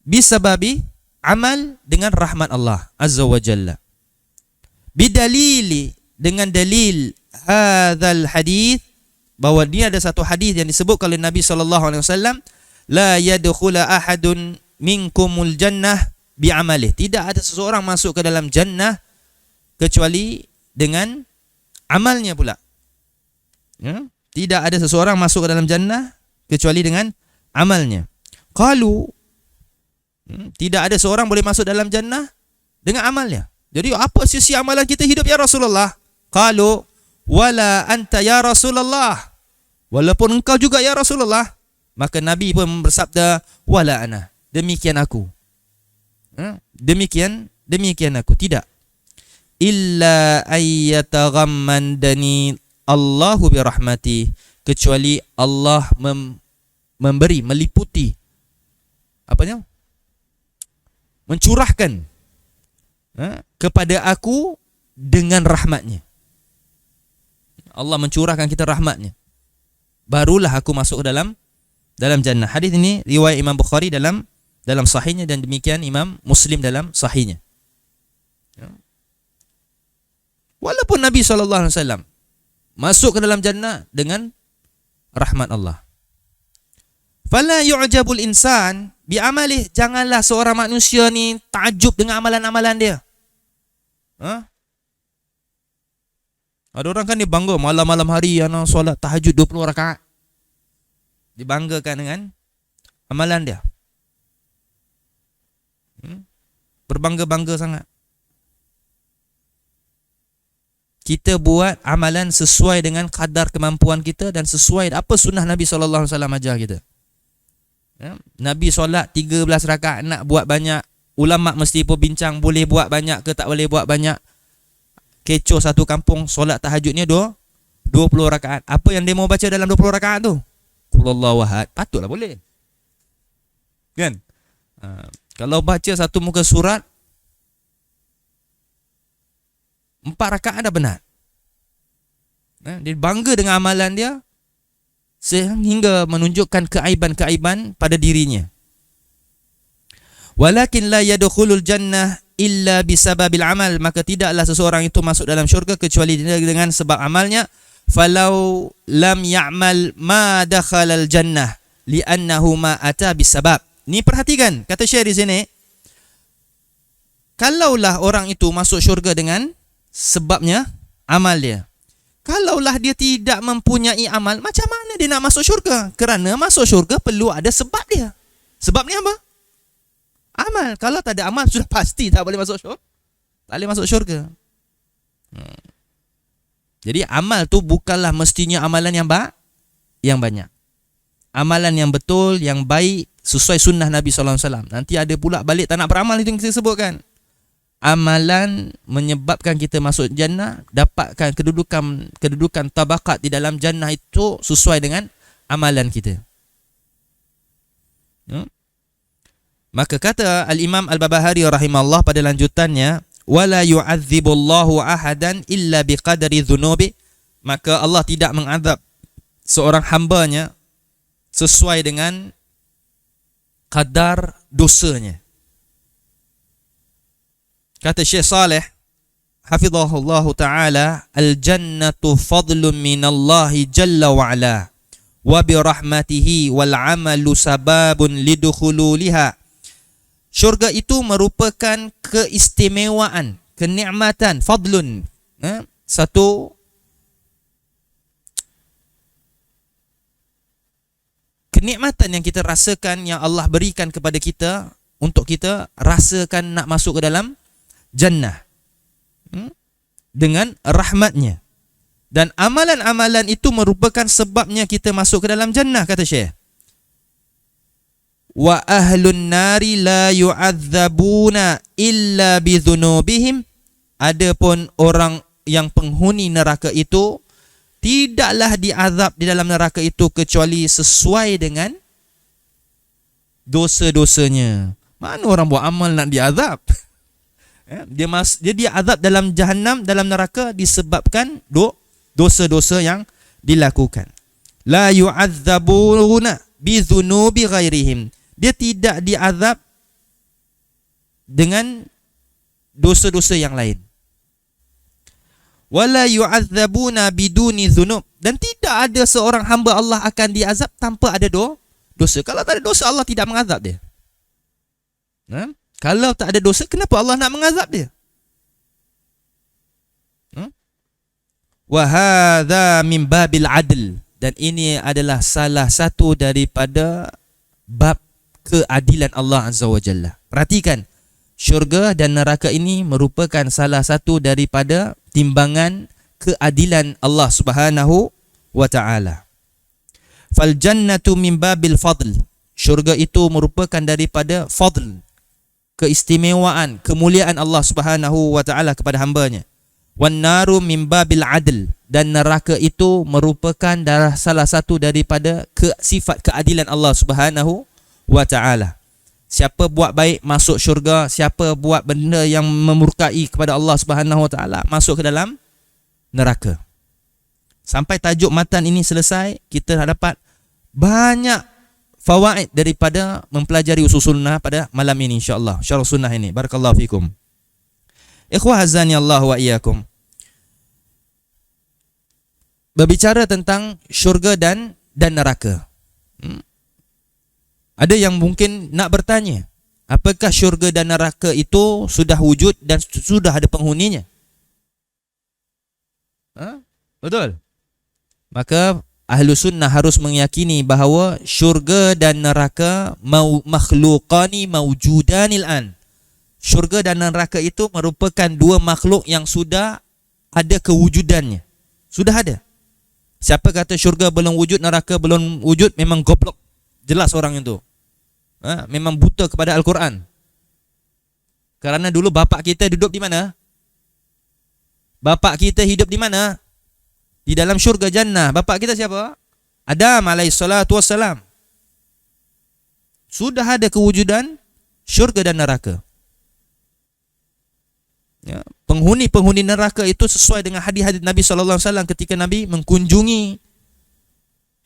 bisababi amal, dengan rahmat Allah Azza wa Jalla. Bidalili, dengan dalil hadzal hadis, bahwa dia ada satu hadis yang disebut oleh Nabi SAW, la yadkhulu ahadun minkumul jannah bi'amalih. Tidak ada seseorang masuk ke dalam jannah kecuali dengan amalnya pula. Ya? Tidak ada seseorang masuk ke dalam jannah kecuali dengan amalnya. Qalu, tidak ada seorang boleh masuk dalam jannah dengan amalnya. Jadi apa sisi amalan kita hidup ya Rasulullah? Qalu wala anta ya Rasulullah. Walaupun engkau juga ya Rasulullah. Maka Nabi pun bersabda wala ana, demikian aku. Demikian aku. Tidak. Illa ayyataghammandani Allahu birahmati, kecuali Allah memberi, meliputi, apanya? Mencurahkan kepada aku dengan rahmatnya. Allah mencurahkan kita rahmatnya, barulah aku masuk ke dalam jannah. Hadis ini riwayat Imam Bukhari dalam sahihnya, dan demikian Imam Muslim dalam sahihnya. Walaupun Nabi SAW masuk ke dalam jannah dengan rahmat Allah. Fala yu'jabul insan bi'amalih, janganlah seorang manusia ni takjub dengan amalan-amalan dia. Ada orang kan dia bangga malam-malam hari ana solat tahajud 20 rakaat. Dibanggakan dengan amalan dia. Berbangga-bangga sangat. Kita buat amalan sesuai dengan kadar kemampuan kita dan sesuai apa sunnah Nabi SAW ajar kita. Nabi solat 13 rakaat, nak buat banyak. Ulama mesti pun bincang, boleh buat banyak ke tak boleh buat banyak. Kecoh satu kampung solat tahajudnya 20 rakaat. Apa yang dia mau baca dalam 20 rakaat tu? Qul huwallahu ahad. Patutlah boleh. Kan? Kalau baca satu muka surat 4 rakaat dah benar. Dia bangga dengan amalan dia sehingga menunjukkan keaiban-keaiban pada dirinya. Walakin la yadkhulul jannah illa bisababil amal, maka tidaklah seseorang itu masuk dalam syurga kecuali dengan sebab amalnya. Falau lam ya'mal ma dakhalal jannah li'annahu ma ata bisabab. Ni perhatikan kata Syekh di sini. Kalaulah orang itu masuk syurga dengan sebabnya amal dia. Kalaulah dia tidak mempunyai amal, macam mana dia nak masuk syurga? Kerana masuk syurga perlu ada sebab dia. Sebab ni apa? Amal. Kalau tak ada amal, sudah pasti tak boleh masuk syurga. Tak boleh masuk syurga. Jadi amal tu bukanlah mestinya amalan yang banyak. Amalan yang betul, yang baik, sesuai sunnah Nabi SAW. Nanti ada pula balik tak nak beramal, itu yang kita sebutkan. Amalan menyebabkan kita masuk jannah, dapatkan kedudukan tabakat di dalam jannah itu sesuai dengan amalan kita. Maka kata Al-Imam Al-Barbahari rahimahullah pada lanjutannya, wala yu'adzibullahu ahadan illa biqadari dhunubi, maka Allah tidak mengadab seorang hambanya sesuai dengan kadar dosanya. Kata Syekh Saleh hafizahullahu ta'ala, al-jannatu fadlun minallahi jalla wa'ala wa birahmatihi wal amalu sababun lidukhululiha. Syurga itu merupakan keistimewaan, kenikmatan, fadlun, satu kenikmatan yang kita rasakan, yang Allah berikan kepada kita untuk kita rasakan nak masuk ke dalam jannah dengan rahmatnya. Dan amalan-amalan itu merupakan sebabnya kita masuk ke dalam jannah, kata Syekh. Wa ahlun nari la yu'adzabuna illa bidhunubihim. Adapun orang yang penghuni neraka itu tidaklah diazab di dalam neraka itu kecuali sesuai dengan dosa-dosanya. Mana orang buat amal nak diazab? Dia diazab dalam jahannam, dalam neraka disebabkan dosa-dosa yang dilakukan. La yu'adzabuna bidhunubi ghairihim. Dia tidak diazab dengan dosa-dosa yang lain. Wala yu'adzabuna biduni dhunub. Dan tidak ada seorang hamba Allah akan diazab tanpa ada dosa. Kalau tak ada dosa, Allah tidak mengazab dia. Kalau tak ada dosa, kenapa Allah nak mengazab dia? Wa hadza min babil adl. Dan ini adalah salah satu daripada bab keadilan Allah Azza wa Jalla. Perhatikan, syurga dan neraka ini merupakan salah satu daripada timbangan keadilan Allah Subhanahu wa ta'ala. Fal jannatu min babil fadl. Syurga itu merupakan daripada fadl, keistimewaan, kemuliaan Allah Subhanahu wa ta'ala kepada hambanya. Wan naru min babil adl. Dan neraka itu merupakan salah satu daripada sifat keadilan Allah Subhanahu wa ta'ala. Siapa buat baik masuk syurga, siapa buat benda yang memurkai kepada Allah Subhanahu wa ta'ala masuk ke dalam neraka. Sampai tajuk matan ini selesai, kita dapat banyak fawaid daripada mempelajari usul sunnah pada malam ini, insya-Allah. Syarah sunnah ini. Barakallahu fikum. Ikhwah azani Allah wa iyyakum. Berbicara tentang syurga dan neraka. Ada yang mungkin nak bertanya, apakah syurga dan neraka itu sudah wujud dan sudah ada penghuninya? Betul? Maka ahlu sunnah harus meyakini bahawa syurga dan neraka makhluqani mawjudanil an. Syurga dan neraka itu merupakan dua makhluk yang sudah ada kewujudannya. Sudah ada. Siapa kata syurga belum wujud, neraka belum wujud, memang goblok. Jelas orang itu. Memang buta kepada Al-Quran. Kerana dulu bapak kita duduk di mana? Bapak kita hidup di mana? Di dalam syurga jannah. Bapak kita siapa? Adam alaihissalatu wassalam. Sudah ada kewujudan syurga dan neraka. Ya, penghuni-penghuni neraka itu sesuai dengan hadis-hadis Nabi SAW ketika Nabi mengunjungi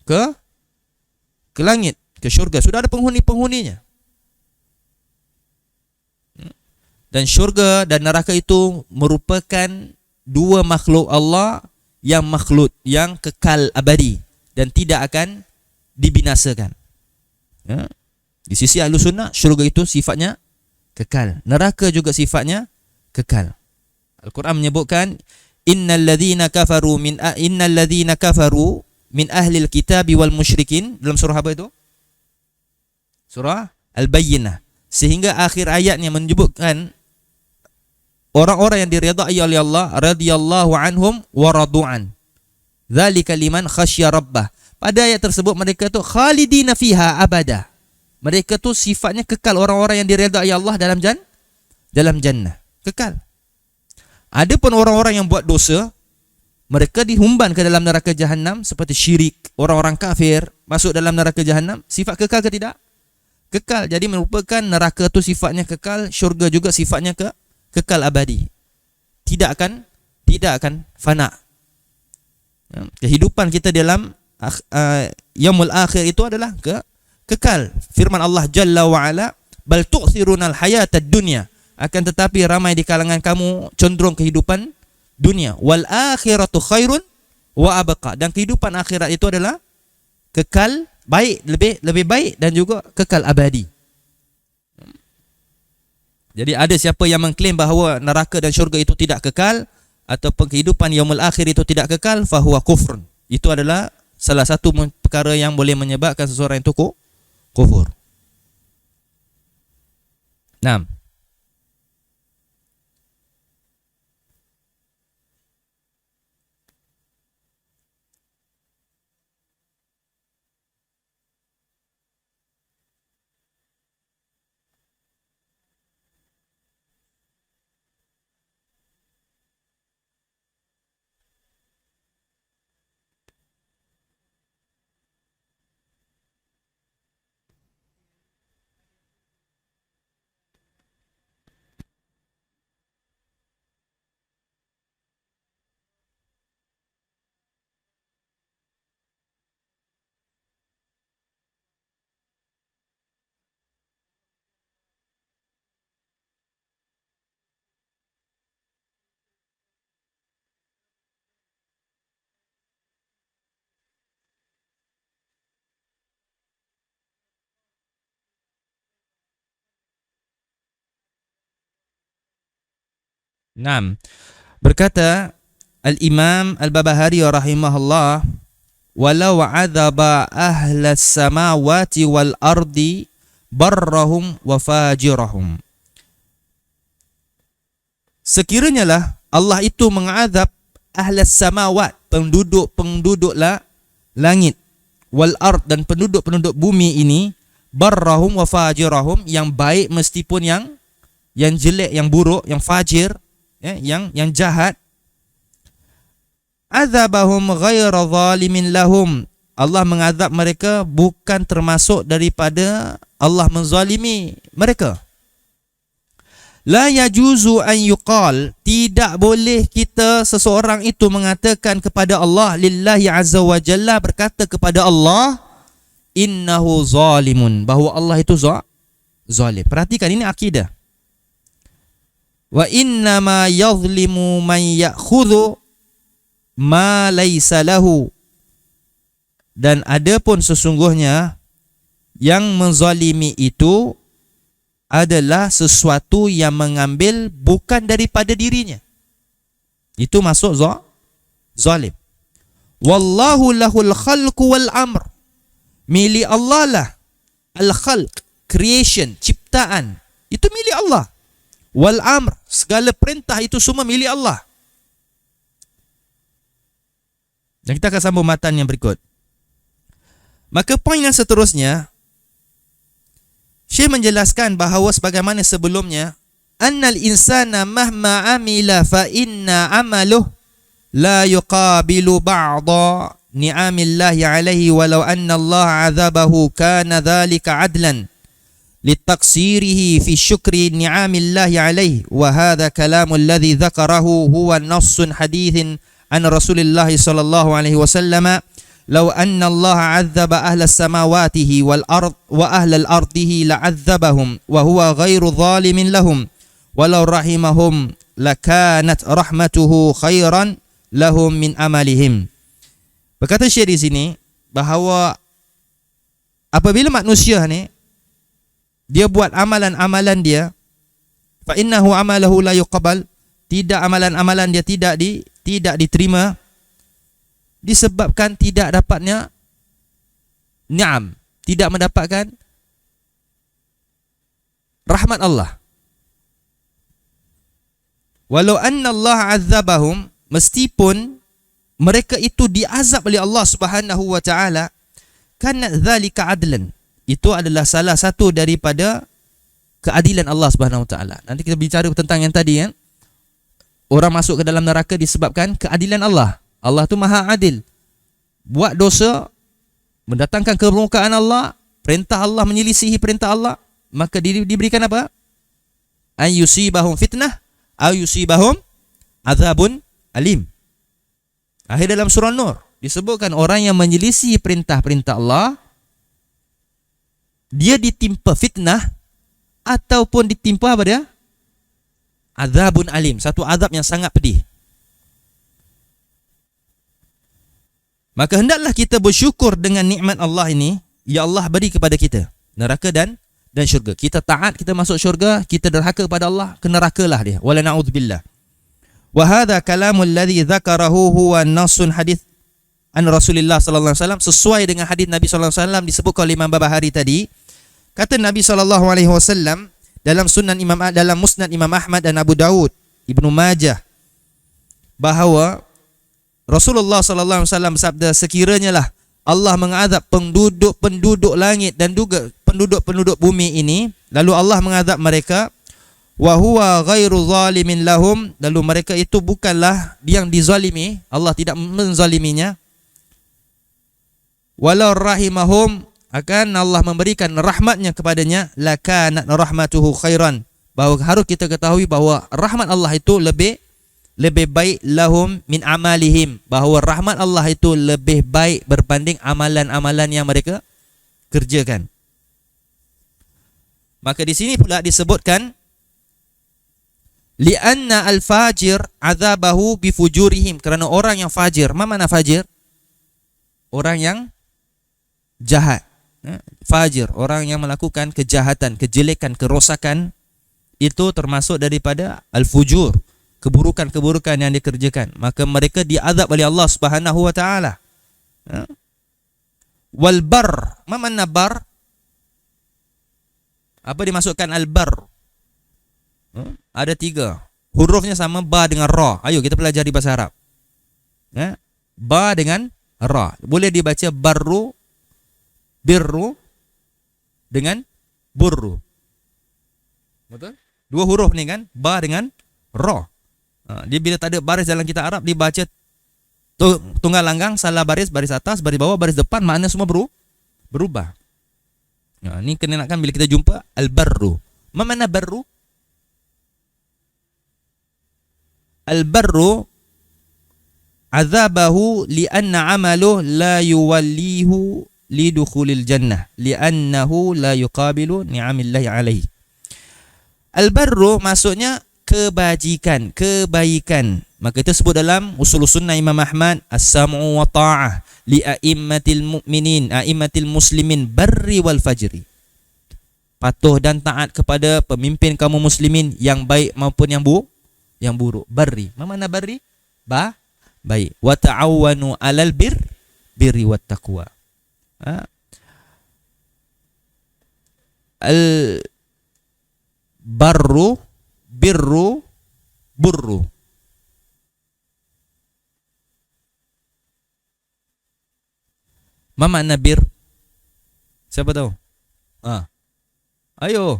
ke langit, ke syurga. Sudah ada penghuni-penghuninya. Dan syurga dan neraka itu merupakan dua makhluk Allah yang makhluk, yang kekal abadi dan tidak akan dibinasakan. Ya. Di sisi ahlu sunnah, syurga itu sifatnya kekal. Neraka juga sifatnya kekal. Al-Quran menyebutkan innal ladzina kafaru min ahlil kitabi wal musyrikin. Dalam surah apa itu? Surah Al-Bayyinah. Sehingga akhir ayatnya menyebutkan orang-orang yang diridai oleh Allah radhiyallahu anhum wa radu'an. Dzalika liman khasyya rabbah. Pada ayat tersebut mereka tu khalidina fiha abada. Mereka tu sifatnya kekal, orang-orang yang diridai Allah dalam jannah. Kekal. Adapun orang-orang yang buat dosa, mereka dihumban ke dalam neraka jahanam seperti syirik. Orang-orang kafir masuk dalam neraka jahanam, sifat kekal ke tidak? Kekal. Jadi merupakan neraka tu sifatnya kekal, syurga juga sifatnya kekal abadi. Tidak akan fana. Kehidupan kita dalam yaumul akhir itu adalah kekal. Firman Allah Jalla wa Ala, bal tu'thirunal hayatad dunya akan tetapi ramai di kalangan kamu cenderung kehidupan dunia. Wal akhiratu khairun wa abqa, dan kehidupan akhirat itu adalah kekal, baik, lebih baik dan juga kekal abadi. Jadi ada siapa yang mengklaim bahawa neraka dan syurga itu tidak kekal ataupun kehidupan yaumul akhir itu tidak kekal, fahuwa kufrun. Itu adalah salah satu perkara yang boleh menyebabkan seseorang itu kufur. Naam. Naam. Berkata Al-Imam Al-Babahari rahimahullah, walau adzaba ahlas samawati wal ardi barrahum wa fajirahum. Sekiranya lah Allah itu mengazab ahlas samawat, penduduk langit, wal ard, dan penduduk bumi ini, barrahum wa fajirahum, yang baik meskipun yang jelek, yang buruk, yang fajir, yang jahat. Azabahum ghaira zalimin lahum, Allah mengazab mereka bukan termasuk daripada Allah menzalimi mereka. La yajuzu an yuqal, tidak boleh kita seseorang itu mengatakan kepada Allah, lillahi azza wa jalla, berkata kepada Allah, innahu zalimun, bahawa Allah itu zalim. Perhatikan, ini akidah. Wa innama yazlimu man ya'khudhu ma laysa lahu, dan adapun sesungguhnya yang menzalimi itu adalah sesuatu yang mengambil bukan daripada dirinya. Itu masuk zalim. Wallahu lahul khalqu wal amr, milik Allah lah al-khalq, creation, ciptaan, itu milik Allah. Wal amr, segala perintah itu semua milik Allah. Dan kita akan sambung matan yang berikut. Maka poin yang seterusnya, Syekh menjelaskan bahawa sebagaimana sebelumnya, annal insana mahma amila fa inna amaluh la yuqabilu ba'da ni'amillahi alaihi walau anna Allah azabahu kana dhalika adlan litaqsirihi fi syukri ni'amillahi alaihi, wa hadha kalamu alladhi dhakarahu huwa nassun hadithin an Rasulillah sallallahu alaihi wasallam, law anna Allah 'adzaba ahla samawatihi wal ard wa ahla al-ardihi la'adzabahum wa huwa ghairu zalimin lahum walau rahimahum lakanat rahmatuhu khairan lahum min amalihim. Berkata Syekh di sini bahawa apabila manusia ni dia buat amalan-amalan dia, fa innahu amalahu la yuqbal, tidak amalan-amalan dia tidak diterima disebabkan tidak dapatnya ni'am, tidak mendapatkan rahmat Allah. Walau anna Allah azabahum, meskipun mereka itu diazab oleh Allah Subhanahu wa taala, kana dzalika adlan, itu adalah salah satu daripada keadilan Allah Subhanahu wa taala. Nanti kita bicara tentang yang tadi, kan? Orang masuk ke dalam neraka disebabkan keadilan Allah. Allah tu maha adil. Buat dosa, mendatangkan kemurkaan Allah, perintah Allah menyelisihi perintah Allah, maka diberikan apa? An yusibahum fitnah aw yusibahum azabun alim. Akhir dalam surah Nur disebutkan orang yang menyelisihi perintah-perintah Allah, dia ditimpa fitnah ataupun ditimpa apa dia? Azabun alim, satu azab yang sangat pedih. Maka hendaklah kita bersyukur dengan nikmat Allah ini, ya Allah beri kepada kita neraka dan syurga. Kita taat, kita masuk syurga, kita derhaka pada Allah, ke nerakalah dia. Wala na'udzubillah. Wa hadha kalamul ladzi dzakarahu huwa nassun hadits an Rasulillah sallallahu alaihi wasallam, sesuai dengan hadis Nabi sallallahu alaihi wasallam disebutkan oleh Imam Barbahari tadi. Kata Nabi sallallahu alaihi wasallam dalam dalam Musnad Imam Ahmad dan Abu Daud, Ibnu Majah, bahawa Rasulullah sallallahu alaihi wasallam sabda, sekiranya lah Allah mengazab penduduk langit dan juga penduduk bumi ini, lalu Allah mengazab mereka, wa huwa ghairu zalimin lahum, lalu mereka itu bukanlah yang dizalimi, Allah tidak menzaliminya, walau rahimahum, akan Allah memberikan rahmatnya kepadanya, lakanat rahmatuhu khairan, bahawa harus kita ketahui bahawa rahmat Allah itu lebih baik lahum min amalihim, bahawa rahmat Allah itu lebih baik berbanding amalan-amalan yang mereka kerjakan. Maka di sini pula disebutkan li'anna al-fajir azabahu bifujurihim, kerana orang yang fajir, apa makna fajir? Orang yang jahat. Fajir, orang yang melakukan kejahatan, kejelekan, kerosakan, itu termasuk daripada al-fujur, keburukan-keburukan yang dikerjakan. Maka mereka diazab oleh Allah Subhanahu wa taala. Wal bar, apa makna bar? Apa dimasukkan al-bar? Ada 3. Hurufnya sama, ba dengan ra. Ayo kita pelajari bahasa Arab. Ba dengan ra. Boleh dibaca barru, birru dengan burru. Betul? 2 huruf ni kan, ba dengan ra. Dia bila tak ada baris dalam kitab Arab, dibaca tunggal langgang, salah baris, baris atas, baris bawah, baris depan, makna semua berubah. Ni kenakan bila kita jumpa al-barru. Apa makna barru? Al-barru azabahu li'anna amaluh la yuwallihu lidukhulil jannah li'annahu la yuqabilu ni'amillahi alaihi. Al-barru maksudnya kebajikan, kebaikan. Maka itu sebut dalam usul sunnah Imam Ahmad, as-sam'u wa ta'ah li a'immatil mu'minin, a'immatil muslimin barri wal fajri. Patuh dan taat kepada pemimpin kaum muslimin yang baik maupun yang buruk. Barri. Apa makna barri? Baik. Wa ta'awanu 'alal birri wat taqwa. Al barru, birru, burru. Apa makna bir? Siapa tahu? Ayo.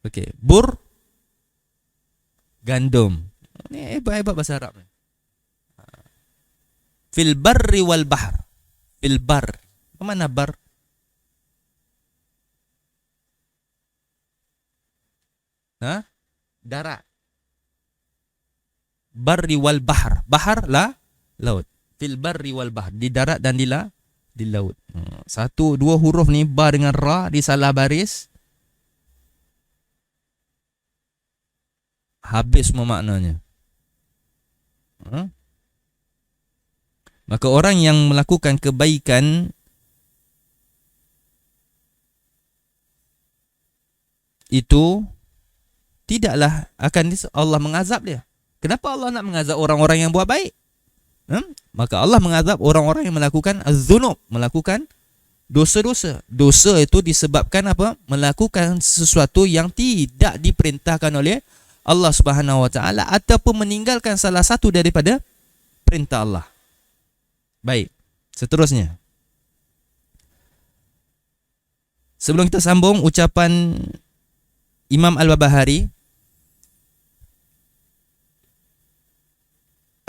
Okey, bur, gandum. Ini hebat bahasa Arab ni. Fil barri wal bahr. Fil bar. Apa makna bar? Darat. Barri wal bahr. Bahar lah laut. Fil barri wal bahr, di darat dan di laut. 1, 2 huruf ni, ba dengan ra, disalah baris, habis semua maknanya. Maka orang yang melakukan kebaikan itu tidaklah akan Allah mengazab dia. Kenapa Allah nak mengazab orang-orang yang buat baik? Maka Allah mengazab orang-orang yang melakukan az-zunub, melakukan dosa-dosa. Dosa itu disebabkan apa? Melakukan sesuatu yang tidak diperintahkan oleh Allah Subhanahu wa taala ataupun meninggalkan salah satu daripada perintah Allah. Baik, seterusnya. Sebelum kita sambung ucapan Imam Al-Barbahari,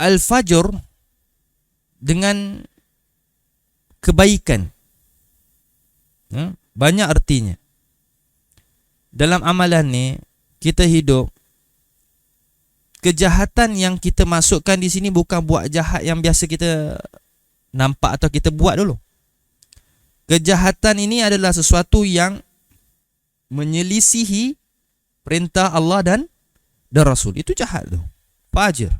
al-fajr dengan kebaikan, banyak artinya. Dalam amalan ni kita hidup, kejahatan yang kita masukkan di sini bukan buat jahat yang biasa kita nampak atau kita buat dulu. Kejahatan ini adalah sesuatu yang menyelisihi perintah Allah dan Rasul. Itu jahat tu. Fajir.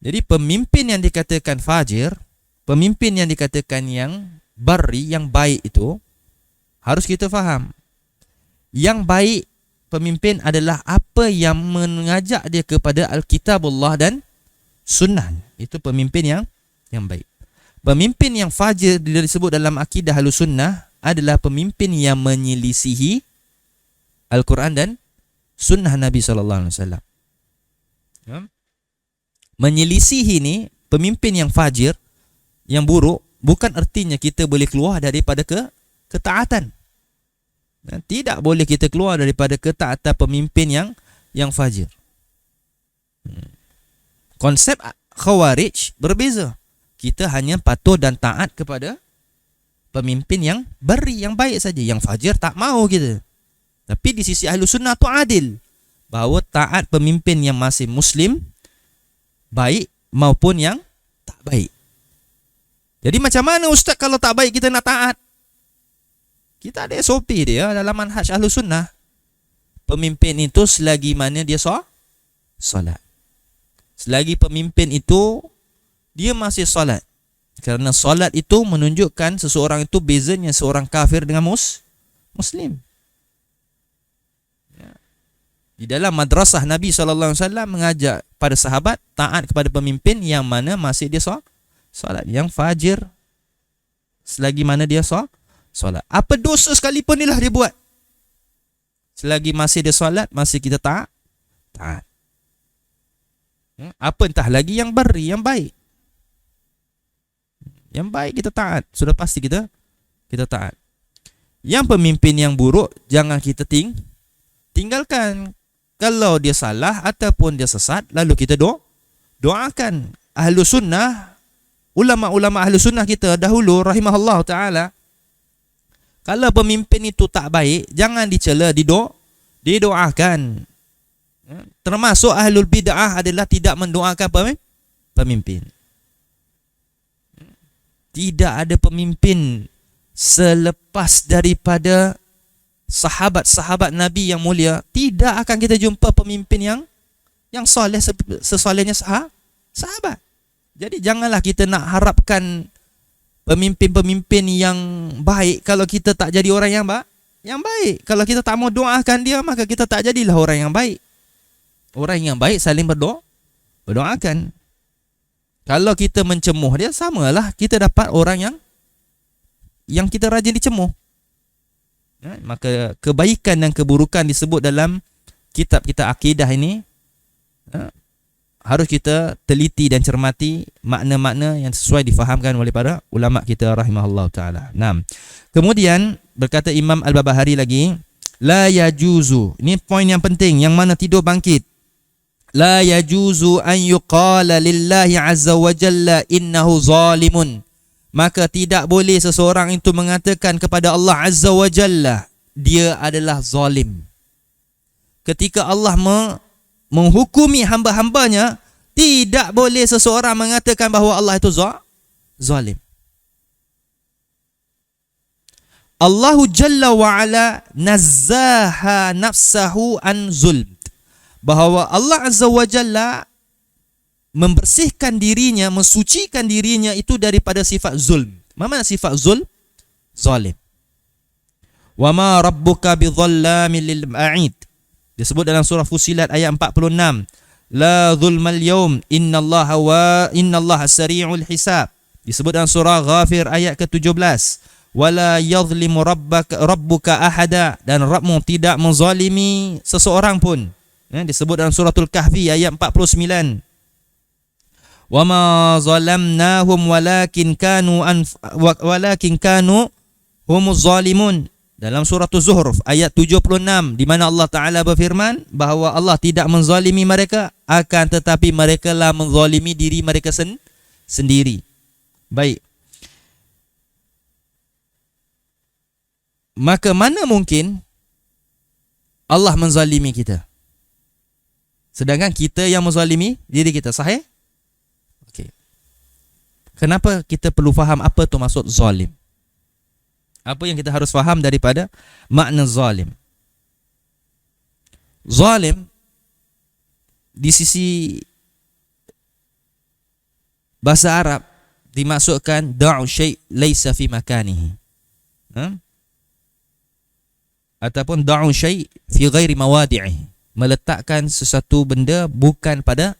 Jadi pemimpin yang dikatakan fajir, pemimpin yang dikatakan yang barri, yang baik itu, harus kita faham. Yang baik pemimpin adalah apa yang mengajak dia kepada Alkitabullah dan Sunnah. Itu pemimpin yang baik. Pemimpin yang fajir disebut dalam akidah Ahlussunnah adalah pemimpin yang menyelisihi Al-Quran dan Sunnah Nabi SAW. Menyelisihi ni, pemimpin yang fajir, yang buruk, bukan artinya kita boleh keluar daripada ketaatan. Tidak boleh kita keluar daripada ketaatan pemimpin yang fajir. Konsep Khawarij berbeza. Kita hanya patuh dan taat kepada pemimpin yang beri, yang baik saja. Yang fajir tak mau kita. Tapi di sisi Ahlussunnah tu adil, bahawa taat pemimpin yang masih Muslim, baik maupun yang tak baik. Jadi macam mana ustaz kalau tak baik kita nak taat? Kita ada SOP dia dalam manhaj Ahlussunnah. Pemimpin itu selagi mana dia solat. Selagi pemimpin itu dia masih solat. Kerana solat itu menunjukkan seseorang itu bezanya seorang kafir dengan Muslim. Di dalam madrasah Nabi SAW mengajak pada sahabat taat kepada pemimpin yang mana masih dia solat. Yang fajir selagi mana dia solat. Apa dosa sekalipun inilah dia buat, selagi masih dia solat, masih kita taat. Apa entah lagi yang beri, yang baik. Yang baik kita taat. Sudah pasti kita taat. Yang pemimpin yang buruk jangan kita tinggalkan. Kalau dia salah ataupun dia sesat, lalu kita doakan. Ahlussunnah, ulama-ulama Ahlussunnah kita dahulu rahimahullah ta'ala, kalau pemimpin itu tak baik, jangan dicela, didoakan. Termasuk ahlul bid'ah adalah tidak mendoakan pemimpin. Tidak ada pemimpin selepas daripada sahabat-sahabat Nabi yang mulia, tidak akan kita jumpa pemimpin yang soleh sesolehnya sahabat. Jadi janganlah kita nak harapkan pemimpin-pemimpin yang baik kalau kita tak jadi orang yang baik. Kalau kita tak mau doakan dia, maka kita tak jadilah orang yang baik. Orang yang baik saling berdoakan. Kalau kita mencemuh dia, samalah kita dapat orang yang kita rajin dicemuh. Maka kebaikan dan keburukan disebut dalam kitab-kitab akidah ini harus kita teliti dan cermati makna-makna yang sesuai difahamkan oleh para ulama kita rahimahullah ta'ala. Kemudian berkata Imam Al-Barbahari lagi, la yajuzu, ini poin yang penting yang mana tidur bangkit, la yajuzu an yuqala lillahi azza wa jalla innahu zalimun. Maka tidak boleh seseorang itu mengatakan kepada Allah Azza wa Jalla dia adalah zalim. Ketika Allah menghukumi hamba-hambanya, tidak boleh seseorang mengatakan bahawa Allah itu zalim. Allahu Jalla wa Ala nazzaha nafsahu an zulm. Bahawa Allah Azza wa Jalla membersihkan dirinya, mensucikan dirinya itu daripada sifat zulm. Mana sifat zalim. Wa ma rabbuka bidhallamin lil ba'id. Disebut dalam surah Fussilat ayat 46. La zulmal yawm innallaha sari'ul hisab. Disebut dalam surah Ghafir ayat ke-17. Wala yadhlimu rabbuka ahada, dan Rabbmu tidak menzalimi seseorang pun. Disebut dalam suratul Kahfi ayat 49. Wa ma zalamnahum walakin kanu humuz zalimun. Dalam surah Az-Zuhruf ayat 76, di mana Allah Ta'ala berfirman bahawa Allah tidak menzalimi mereka, akan tetapi mereka lah menzalimi diri mereka sendiri. Baik. Maka mana mungkin Allah menzalimi kita, sedangkan kita yang menzalimi diri kita? Sahih? Kenapa kita perlu faham apa tu maksud zalim? Apa yang kita harus faham daripada makna zalim? Zalim di sisi bahasa Arab dimaksudkan da'u syai' laisa fi makanihi. Ataupun da'u syai' fi ghairi mawadi'i, meletakkan sesuatu benda bukan pada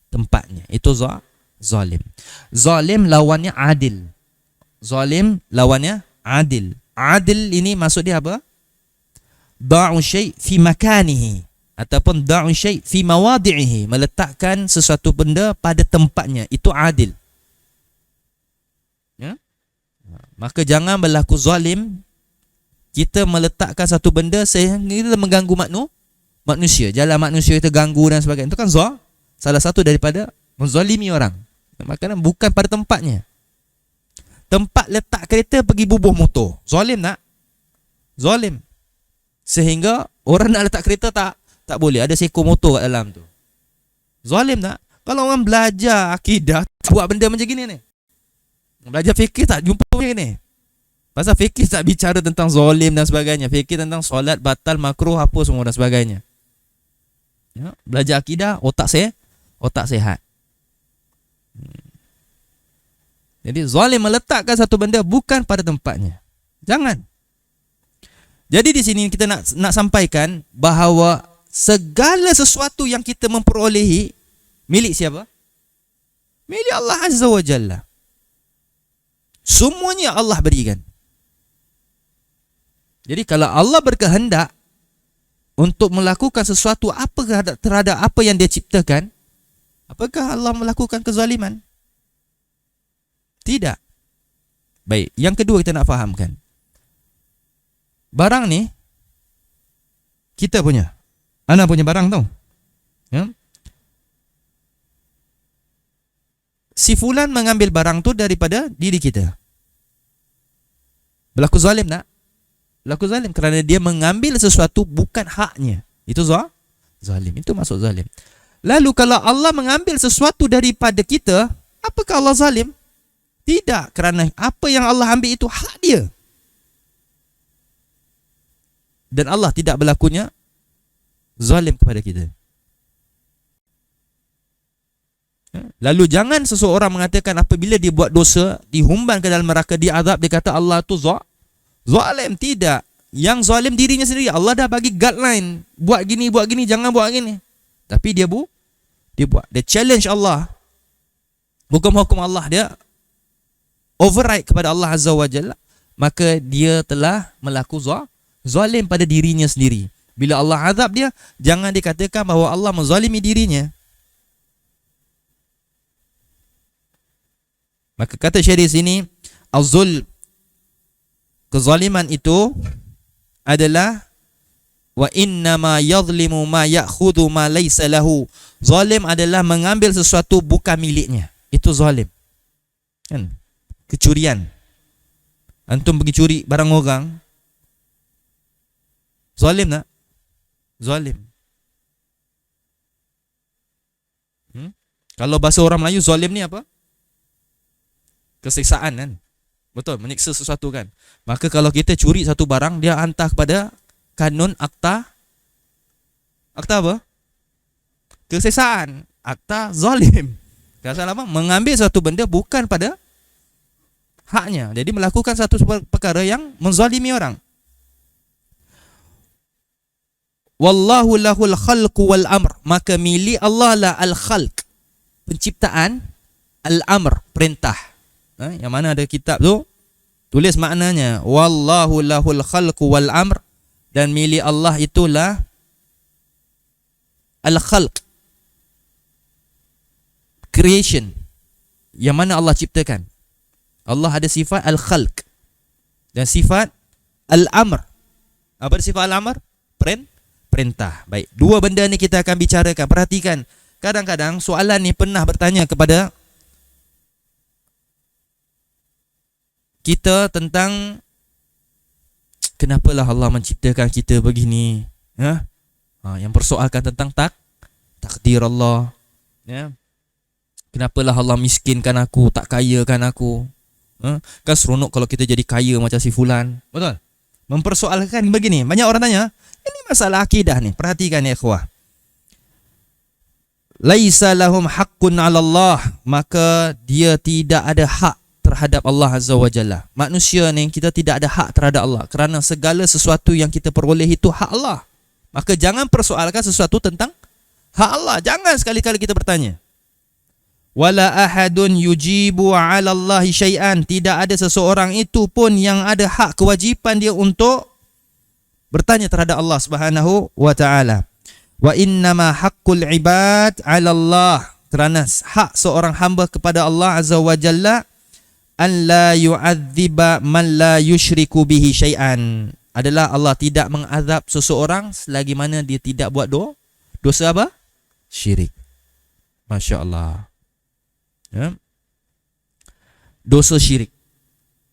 tempatnya. Itu zalim. Zalim lawannya adil. Zalim lawannya adil. Adil ini maksud dia apa? Da'u syai' fi makanihi ataupun da'u syai' fi mawadi'ihi, meletakkan sesuatu benda pada tempatnya. Itu adil. Ya? Maka jangan berlaku zalim. Kita meletakkan satu benda sehingga kita mengganggu manusia. Jalan manusia kita ganggu dan sebagainya. Itu kan salah satu daripada menzalimi orang. Maka bukan pada tempatnya. Tempat letak kereta pergi bubuh motor. Zalim tak? Zalim. Sehingga orang nak letak kereta tak boleh. Ada seekor motor kat dalam tu. Zalim tak? Kalau orang belajar akidah buat benda macam gini ni. Belajar fikir tak jumpa macam ni. Pasal fikir tak bicara tentang zalim dan sebagainya. Fikir tentang solat batal, makruh, apa semua dan sebagainya. Ya, belajar akidah, otak sehat. Jadi zalim meletakkan satu benda bukan pada tempatnya. Jangan. Jadi di sini kita nak sampaikan bahawa segala sesuatu yang kita memperolehi milik siapa? Milik Allah Azza wa Jalla. Semuanya Allah berikan. Jadi kalau Allah berkehendak untuk melakukan sesuatu terhadap apa yang dia ciptakan, apakah Allah melakukan kezaliman? Tidak. Baik, yang kedua kita nak fahamkan. Barang ni kita punya. Ana punya barang tau. Ya? Si fulan mengambil barang tu daripada diri kita. Berlaku zalim tak? Berlaku zalim kerana dia mengambil sesuatu bukan haknya. Itu zalim. Itu maksud zalim. Lalu kalau Allah mengambil sesuatu daripada kita, apakah Allah zalim? Tidak, kerana apa yang Allah ambil itu hak dia. Dan Allah tidak berlakunya zalim kepada kita. Lalu jangan seseorang mengatakan apabila dia buat dosa, dihumban ke dalam neraka, diazab, dia kata Allah tu zalim. Tidak. Yang zalim dirinya sendiri. Allah dah bagi guideline. Buat gini, jangan buat gini. Tapi dia buat. Dia challenge Allah. Hukum-hukum Allah dia override kepada Allah Azza wa Jalla. Maka dia telah melakukan zalim pada dirinya sendiri. Bila Allah azab dia, jangan dikatakan bahawa Allah menzalimi dirinya. Maka kata Syekh di sini, az-zulm, kezaliman itu adalah wa innama yadhlimu ma ya'khudhu ma laysa lahu. Zalim adalah mengambil sesuatu bukan miliknya. Itu zalim. Kan? Kecurian. Antum pergi curi barang orang. Zalim tak? Zalim. Kalau bahasa orang Melayu, zalim ni apa? Keseksaan kan? Betul, menyiksa sesuatu kan? Maka kalau kita curi satu barang, dia hantar kepada kanun akta apa? Keseksaan. Akta zalim. Kenapa? Mengambil satu benda bukan pada haknya. Jadi melakukan satu perkara yang menzalimi orang. Wallahu lahul khalqu wal amr. Maka milik Allah lah al-khalq, penciptaan, al-amr, perintah. Yang mana ada kitab tu tulis maknanya, wallahu lahul khalqu wal amr, dan milik Allah itulah al-khalq, creation, yang mana Allah ciptakan. Allah ada sifat al-khalq dan sifat al-amr. Apa sifat al-amr? Perintah. Baik, dua benda ni kita akan bicarakan. Perhatikan, kadang-kadang soalan ni pernah bertanya kepada kita tentang kenapalah Allah menciptakan kita begini, yang persoalkan tentang takdir Allah, ya. Kenapalah Allah miskinkan aku, tak kayakan aku, Kan seronok kalau kita jadi kaya macam si fulan. Betul? Mempersoalkan begini. Banyak orang tanya, Ini masalah akidah ni. Perhatikan ya ikhwah. Laisa lahum haqqun 'ala Allah, maka dia tidak ada hak terhadap Allah Azza wa Jalla. Manusia ni kita tidak ada hak terhadap Allah kerana segala sesuatu yang kita peroleh itu hak Allah. Maka jangan persoalkan sesuatu tentang hak Allah. Jangan sekali-kali kita bertanya. Wala ahadun yujibu 'ala Allahi syai'an, tidak ada seseorang itu pun yang ada hak kewajipan dia untuk bertanya terhadap Allah Subhanahu wa taala. Wa innama haqqul ibad 'ala Allah, kerana hak seorang hamba kepada Allah Azza wa Jalla an la yu'adziba man la yusyriku bihi syai'an, adalah Allah tidak mengazab seseorang selagi mana dia tidak buat dosa apa? Syirik. Masya-Allah. Ya. Dosa syirik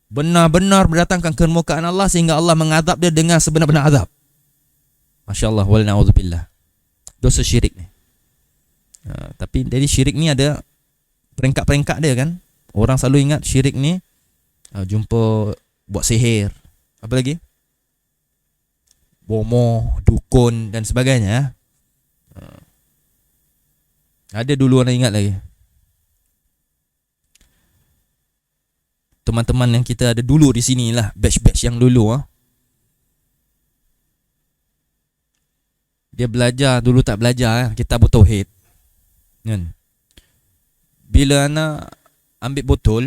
benar-benar mendatangkan kemurkaan Allah sehingga Allah mengazab dia dengan sebenar-benar azab. Masya-Allah, wal na'udzubillah. Dosa syirik ni. Tapi jadi syirik ni ada peringkat-peringkat dia kan. Orang selalu ingat syirik ni jumpa buat sihir, apa lagi? Bomoh, dukun dan sebagainya. Ada dulu orang ingat lagi. Teman-teman yang kita ada dulu di sini lah, batch-batch yang dulu dia belajar, dulu tak belajar kitab tauhid kan. Bila anak ambil botol,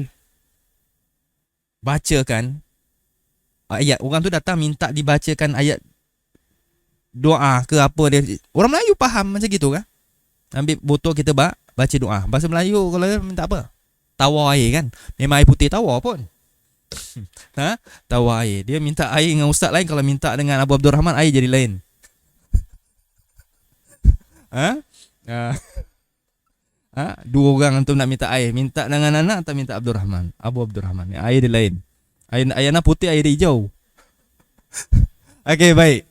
bacakan ayat, orang tu datang minta dibacakan ayat doa ke apa dia. Orang Melayu faham macam gitu kan. Ambil botol kita baca doa. Bahasa Melayu kalau minta apa? Tawar air kan. Memang air putih tawar pun. Tawar air. Dia minta air dengan ustaz lain, kalau minta dengan Abu Abdul Rahman air jadi lain. Dua orang antum nak minta air, minta dengan anak atau minta Abdul Rahman? Abu Abdul Rahman. Air dia lain. Air anak putih, air dia hijau. Okey, baik.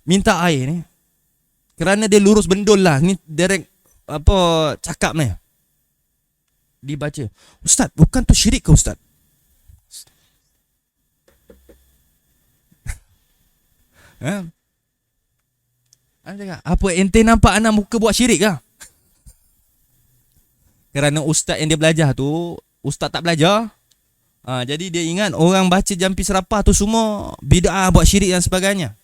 Minta air ni kerana dia lurus bendul lah. Ni direct apa cakap ni. Dibaca. Ustaz, bukan tu syirik ke ustaz? Apa ente nampak anak muka buat syirik ke? Kerana ustaz yang dia belajar tu, ustaz tak belajar. Jadi dia ingat orang baca jampi serapah tu semua bid'ah, buat syirik dan sebagainya.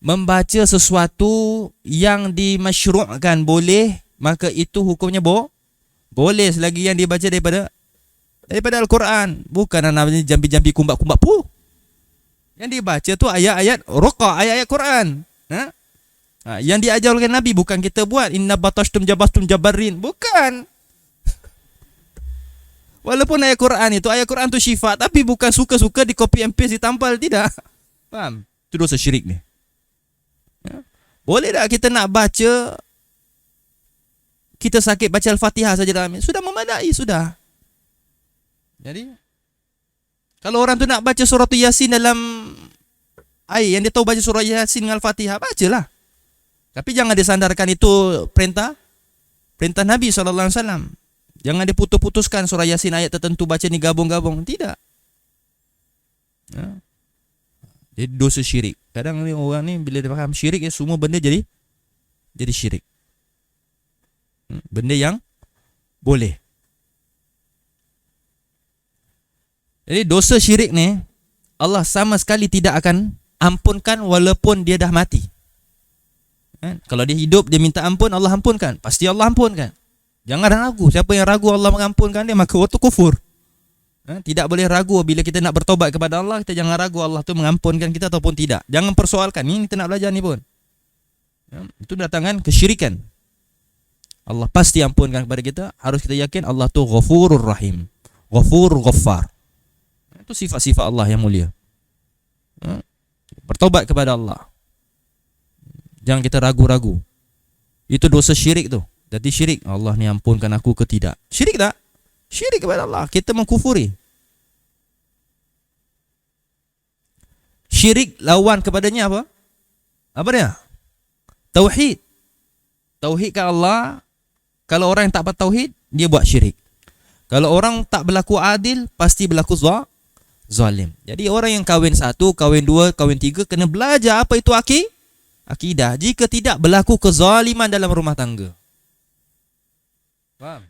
Membaca sesuatu yang dimasyru'kan boleh, maka itu hukumnya boleh selagi yang dibaca daripada Al-Quran. Bukan anak jampi-jampi kumbat-kumbat pun. Yang dibaca tu ayat-ayat ruqa, ayat-ayat Quran. Yang diajar oleh Nabi, bukan kita buat. Inna batashtum jabastum jabarin. Bukan. Walaupun ayat Quran tu syifa, tapi bukan suka-suka di copy and paste ditampal, tidak. Faham? Itu dosa syirik ni. Boleh tak kita nak baca, kita sakit baca Al-Fatihah saja dalam, sudah memadai, sudah. Jadi kalau orang tu nak baca surah Yasin dalam air, yang dia tahu baca surah Yasin dengan Al-Fatihah, bacalah. Tapi jangan disandarkan itu perintah Nabi SAW. Jangan diputus-putuskan surah Yasin ayat tertentu baca ni gabung-gabung. Tidak. Jadi dosa syirik. Kadang ni orang ni bila dia faham syirik, semua benda jadi syirik. Benda yang boleh. Jadi dosa syirik ni Allah sama sekali tidak akan ampunkan walaupun dia dah mati. Kalau dia hidup dia minta ampun, Allah ampunkan. Pasti Allah ampunkan. Jangan ragu. Siapa yang ragu Allah mengampunkan dia, maka itu kufur. Tidak boleh ragu bila kita nak bertobat kepada Allah. Kita jangan ragu Allah tu mengampunkan kita ataupun tidak. Jangan persoalkan. Ini kita nak belajar ni pun. Itu mendatangkan kesyirikan. Allah pasti ampunkan kepada kita. Harus kita yakin Allah tu Ghafurur Rahim, Ghafur Ghaffar. Itu sifat-sifat Allah yang mulia. Bertobat kepada Allah. Jangan kita ragu-ragu. Itu dosa syirik tu. Jadi syirik, Allah ni ampunkan aku ke tidak? Syirik tak? Syirik kepada Allah. Kita mengkufuri. Syirik lawan kepadanya apa? Apa dia? Tauhid. Tauhid ke Allah. Kalau orang yang tak bertauhid, dia buat syirik. Kalau orang tak berlaku adil, pasti berlaku zalim. Jadi orang yang kahwin 1, kahwin 2, kahwin 3 kena belajar apa itu akidah. Jika tidak, berlaku kezaliman dalam rumah tangga. Faham?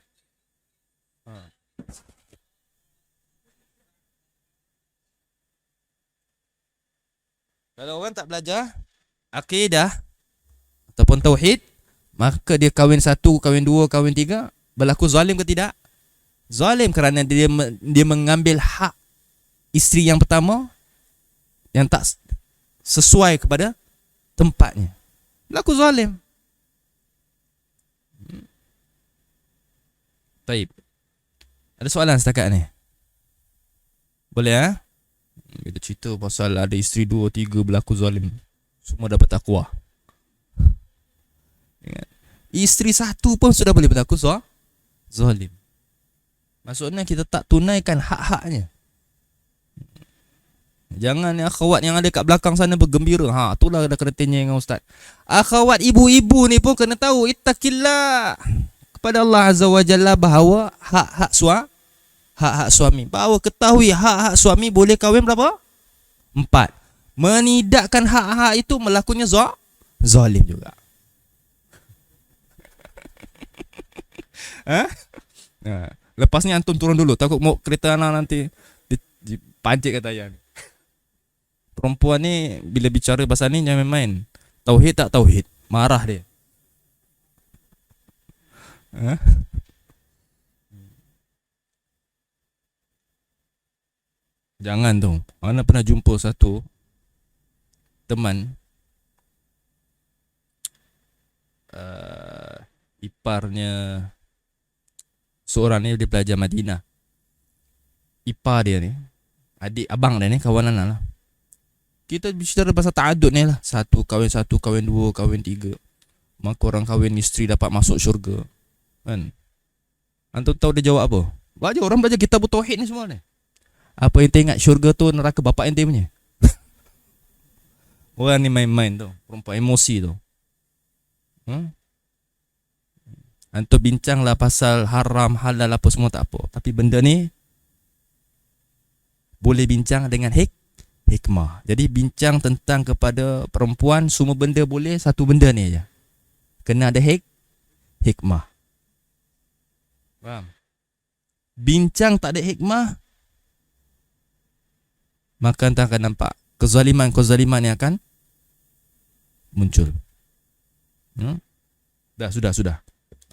Kalau orang tak belajar akidah ataupun tauhid, maka dia kahwin 1, kahwin 2, kahwin 3, berlaku zalim ke tidak? Zalim kerana dia mengambil hak isteri yang pertama yang tak sesuai kepada tempatnya. Berlaku zalim. Baik. Ada soalan setakat ni? Boleh ah? Kita cerita pasal ada isteri 2, 3 berlaku zalim. Semua dapat takwa. Isteri 1 pun sudah boleh berlaku zalim. Maksudnya kita tak tunaikan hak-haknya. Jangan akhwat yang ada kat belakang sana bergembira. Itulah dah kena tanya dengan ustaz. Akhwat ibu-ibu ni pun kena tahu ittaqillah kepada Allah Azza wa Jalla bahawa hak-hak suami. Bahawa ketahui hak-hak suami boleh kahwin berapa? 4. Menidakkan hak-hak itu melakunya zalim juga. Lepas ni antum turun dulu. Takut mau kereta anak nanti dipancit kata ayah ni. Perempuan ni bila bicara pasal ni jangan main. Tauhid tak tauhid, marah dia. Jangan tu. Ana pernah jumpa satu teman iparnya seorang ni, dia pelajar Madinah. Ipar dia ni, adik abang dia ni, kawanan lah. Kita bicara pasal ta'adud ni lah. 1 kahwin 1, kahwin 2, kahwin 3. Maka orang kahwin isteri dapat masuk syurga. Kan? Antum tahu dia jawab apa? Orang belajar kitab tauhid ni semua ni. Apa yang ingat syurga tu neraka bapak ente punya? Orang ni main-main tu. Perempuan emosi tu. Antum bincanglah pasal haram, halal apa semua tak apa. Tapi benda ni boleh bincang dengan hikmah. Jadi bincang tentang kepada perempuan semua benda boleh, satu benda ni aja. Kena ada hikmah. Faham? Bincang tak ada hikmah, maka anda akan nampak kezaliman yang akan muncul. Sudah.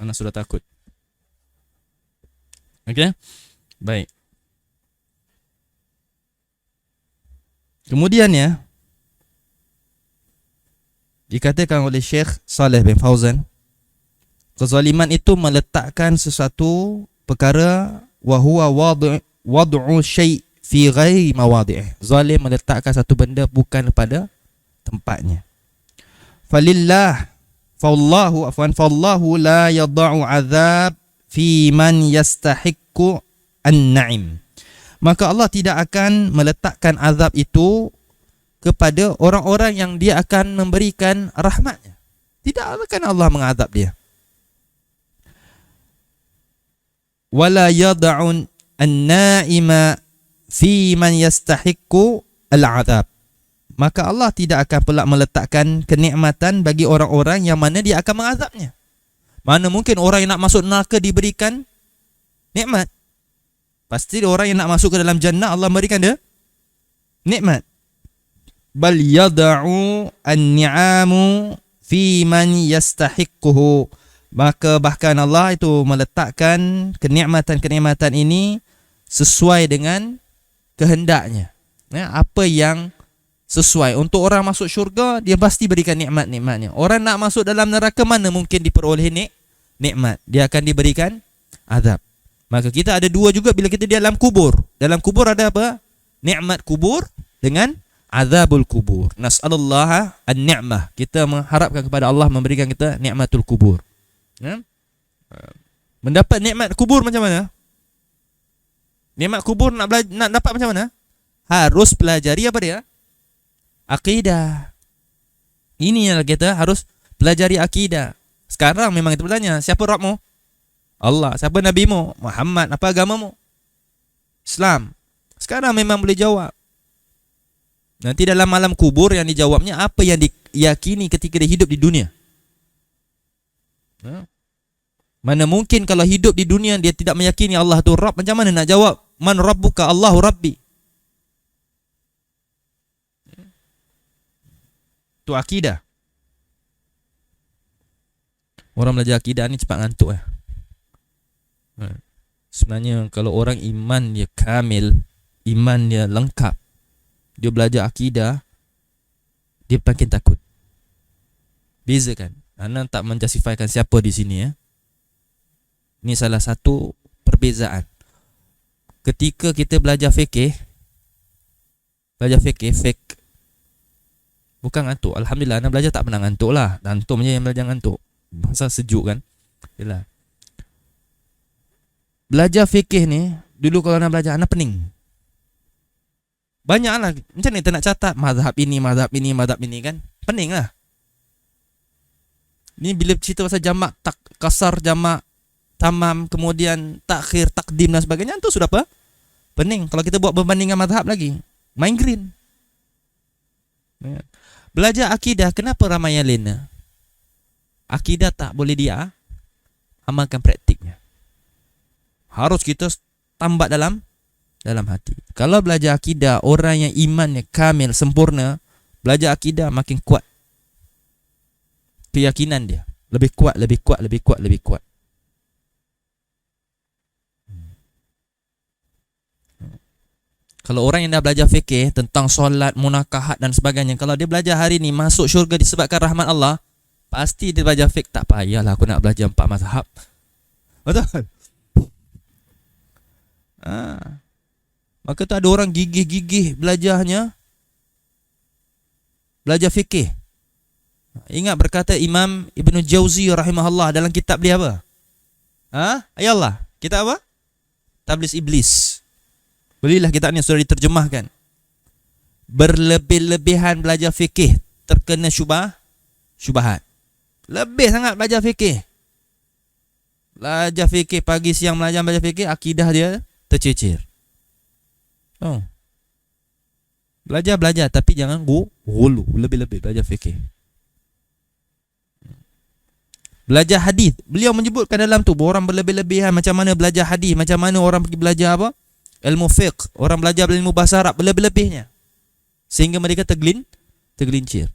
Anak sudah takut. Okey? Baik. Kemudian ya, dikatakan oleh Syekh Saleh bin Fauzan, kezaliman itu meletakkan sesuatu perkara wa huwa wad'u syai' fi ghairi mawadhi'ih. Zalim meletakkan satu benda bukan pada tempatnya. Fallahu la yad'u azab fi man yastahiqqu an-na'im. Maka Allah tidak akan meletakkan azab itu kepada orang-orang yang dia akan memberikan rahmatnya. Tidak akan Allah mengazab dia. Wala yad'un an-na'ima fi man yastahiqqu al-azab. Maka Allah tidak akan pula meletakkan kenikmatan bagi orang-orang yang mana dia akan mengazabnya. Mana mungkin orang yang nak masuk neraka diberikan nikmat? Pasti orang yang nak masuk ke dalam jannah Allah berikan dia nikmat. Bal yad'u an-ni'amu fi man yastahiqquhu. Maka bahkan Allah itu meletakkan kenikmatan-kenikmatan ini sesuai dengan kehendaknya. Apa yang sesuai untuk orang masuk syurga, dia pasti berikan nikmat-nikmatnya. Orang nak masuk dalam neraka, mana mungkin diperoleh nikmat? Dia akan diberikan azab. Maka kita ada dua juga bila kita di dalam kubur. Dalam kubur ada apa? Nikmat kubur dengan azabul kubur. Nas'alullaha an-ni'mah. Kita mengharapkan kepada Allah memberikan kita nikmatul kubur. Mendapat nikmat kubur macam mana? Nikmat kubur nak dapat macam mana? Harus pelajari apa dia? Akidah. Ini yang kita harus pelajari akidah. Sekarang memang kita bertanya, siapa Rabbmu? Allah. Siapa Nabimu? Muhammad. Apa agamamu? Islam. Sekarang Sekarang memang boleh jawab. Nanti dalam alam kubur yang dijawabnya apa yang diyakini ketika dia hidup di dunia. Mana mungkin kalau hidup di dunia dia tidak meyakini Allah itu Rabb, macam mana nak jawab? Man Rabbuka? Allahu Rabbi. Itu akidah. Orang belajar akidah ni cepat ngantuk . Sebenarnya kalau orang iman dia kamil, iman dia lengkap, dia belajar akidah, dia makin takut. Beza kan? Ana tak menjustifikan siapa di sini ya. Ini salah satu perbezaan. Ketika kita belajar fikih, fake bukan ngantuk. Alhamdulillah ana belajar tak pernah ngantuk lah. Antum je yang belajar ngantuk. Masa sejuk kan. Yalah. Belajar fikih ni, dulu kalau nak belajar, anak pening. Banyak lah. Macam ni kita nak catat mazhab ini kan. Pening lah. Ni bila cerita pasal jamak kasar, jamak tamam, kemudian takhir, takdim dan sebagainya, tu sudah apa? Pening. Kalau kita buat perbandingan mazhab lagi, main green. Belajar akidah, kenapa ramai yang lena? Akidah tak boleh dia amalkan praktiknya. Harus kita tambat dalam hati. Kalau belajar akidah, orang yang imannya kamil, sempurna, belajar akidah makin kuat keyakinan dia. Lebih kuat. Kalau orang yang dah belajar fikih tentang solat, munakahat dan sebagainya, kalau dia belajar hari ni masuk syurga disebabkan rahmat Allah, pasti dia belajar fiqh, tak payahlah aku nak belajar 4 mazhab. Betul? Maka tu ada orang gigih-gigih belajar fikih. Ingat berkata Imam Ibn Jauzi rahimahullah dalam kitab dia apa? Ayallah, kitab apa? Tablis Iblis. Belilah kitab ni, sudah diterjemahkan. Berlebih-lebihan belajar fikih terkena syubhat. Lebih sangat belajar fikih. Belajar fikih pagi siang belajar fikih, akidah dia tercecer. Belajar tapi jangan gulu, lebih-lebih belajar fikih. Belajar hadis, beliau menyebutkan dalam tu orang berlebih-lebihan macam mana belajar hadis, macam mana orang pergi belajar apa? Ilmu fiqh, orang belajar ilmu bahasa Arab berlebih-lebihnya. Sehingga mereka tergelincir.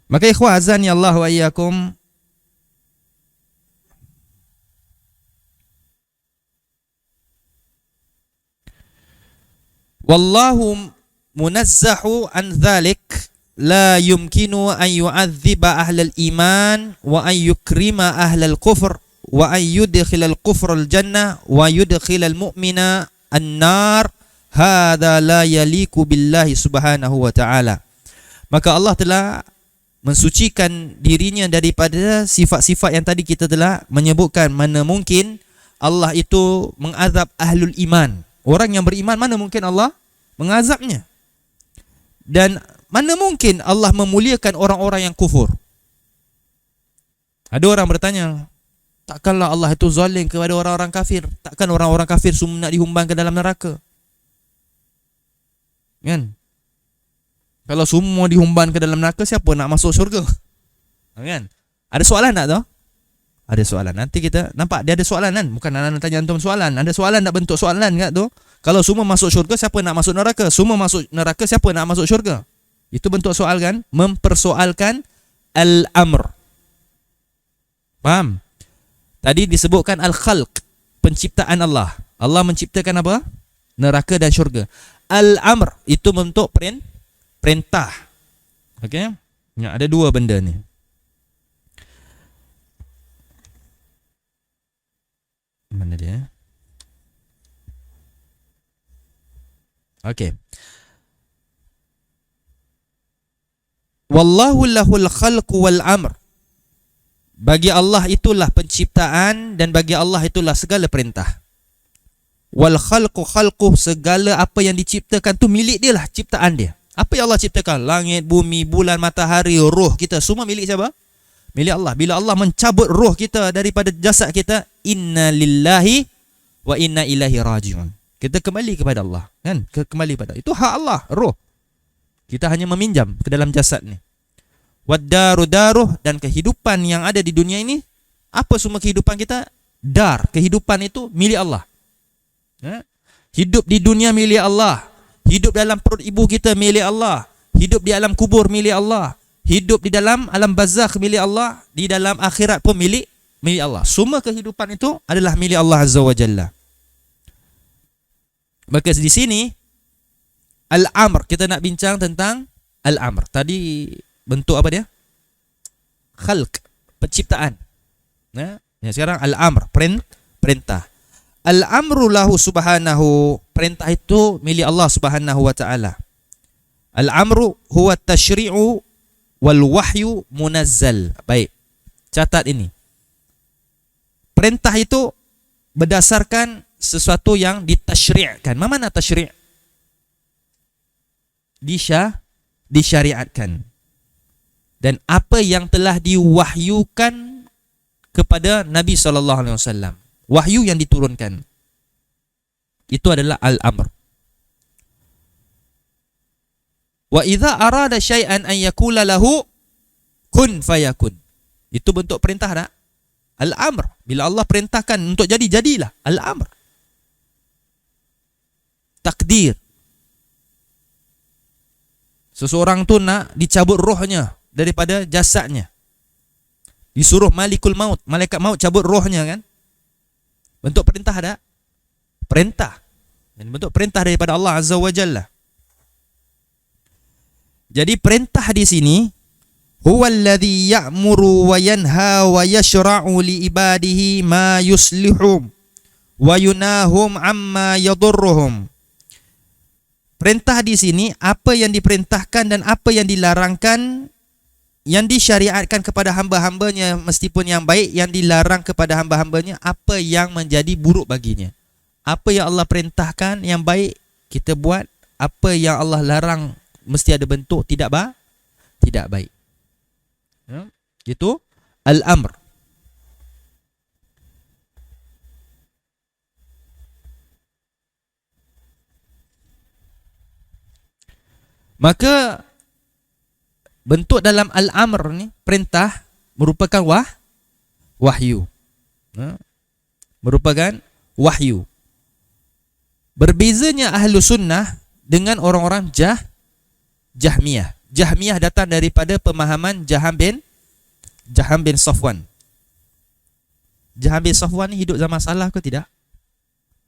Maka ikhwah azani Allah wa iyyakum, wallahu munazzahu an dhalik, la yumkinu an yu'adziba ahlal iman wa an yukrima ahlal kufr wa an yudkhilal kufra al jannah wa yudkhilal mu'mina an-nar. Hadza la yaliku billahi subhanahu wa ta'ala. Maka Allah telah mensucikan dirinya daripada sifat-sifat yang tadi kita telah menyebutkan. Mana mungkin Allah itu mengazab ahlul iman, orang yang beriman, mana mungkin Allah mengazabnya. Dan mana mungkin Allah memuliakan orang-orang yang kufur. Ada orang bertanya, takkanlah Allah itu zalim kepada orang-orang kafir? Takkan orang-orang kafir semua nak dihumban ke dalam neraka? Kan? Kalau semua dihumban ke dalam neraka, siapa nak masuk syurga? Kan? Ada soalan tak tu? Ada soalan. Nanti kita nampak dia ada soalan kan? Bukan nak tanya antum soalan. Ada soalan tak bentuk soalan kat tu? Kalau semua masuk syurga, siapa nak masuk neraka? Semua masuk neraka, siapa nak masuk syurga? Itu bentuk soal kan? Mempersoalkan al-amr. Faham? Tadi disebutkan al-khalq, penciptaan Allah. Allah menciptakan apa? Neraka dan syurga. Al-amr itu bentuk perintah. Okey? Ya, ada dua benda ni. Mana dia? Okey. Wallahu lahul khalqu wal amr. Bagi Allah itulah penciptaan dan bagi Allah itulah segala perintah. Wal khalqu khalquh, segala apa yang diciptakan tu milik dia lah, ciptaan dia. Apa yang Allah ciptakan? Langit, bumi, bulan, matahari, roh kita, semua milik siapa? Milik Allah. Bila Allah mencabut roh kita daripada jasad kita, inna lillahi wa inna ilaihi raji'un. Kita kembali kepada Allah, kan? Kembali pada itu hak Allah, roh. Kita hanya meminjam ke dalam jasad ni. Wad-daru daruh, dan kehidupan yang ada di dunia ini, apa semua kehidupan kita? Dar, kehidupan itu milik Allah. Hidup di dunia milik Allah. Hidup dalam perut ibu kita milik Allah. Hidup di alam kubur milik Allah. Hidup di dalam alam barzakh milik Allah. Di dalam akhirat pun milik Allah. Semua kehidupan itu adalah milik Allah Azza wa Jalla. Maka di sini al-amr, kita nak bincang tentang al-amr. Tadi bentuk apa dia? Khalq, penciptaan. Sekarang al-amr, perintah. Al-amru lahu subhanahu, perintah itu milik Allah Subhanahu wa taala. Al-amru huwa tashri'u wal wahyu munazzal. Baik. Catat ini. Perintah itu berdasarkan sesuatu yang ditashri'kan. Mana tashri'? Disyariatkan. Dan apa yang telah diwahyukan kepada Nabi SAW. Wahyu yang diturunkan. Itu adalah al-amr. Wa idza arada syai'an an yakula lahu kun fayakun. Itu bentuk perintah tak? Al-amr. Bila Allah perintahkan untuk jadi, jadilah. Al-amr. Takdir. Seseorang tu nak dicabut rohnya daripada jasadnya. Disuruh malikul maut, malaikat maut cabut rohnya, kan? Bentuk perintah tak? Perintah. Dan bentuk perintah daripada Allah Azza wa Jalla. Jadi perintah di sini, huwallazi ya'muru wa yanha wa yashra'u li ibadihi ma yuslihum wa yunahum amma yadurruhum. Perintah di sini, apa yang diperintahkan dan apa yang dilarangkan, yang disyariatkan kepada hamba-hambanya meskipun yang baik, yang dilarang kepada hamba-hambanya apa yang menjadi buruk baginya. Apa yang Allah perintahkan yang baik, kita buat. Apa yang Allah larang mesti ada bentuk tidak baik. Itu al-amr. Maka bentuk dalam al-amr ni, perintah, merupakan wahyu. Merupakan wahyu. Berbezanya ahlu sunnah dengan orang-orang Jahmiyah. Jahmiyah datang daripada pemahaman Jaham bin Safwan. Jaham bin Safwan ni hidup zaman salaf ke tidak?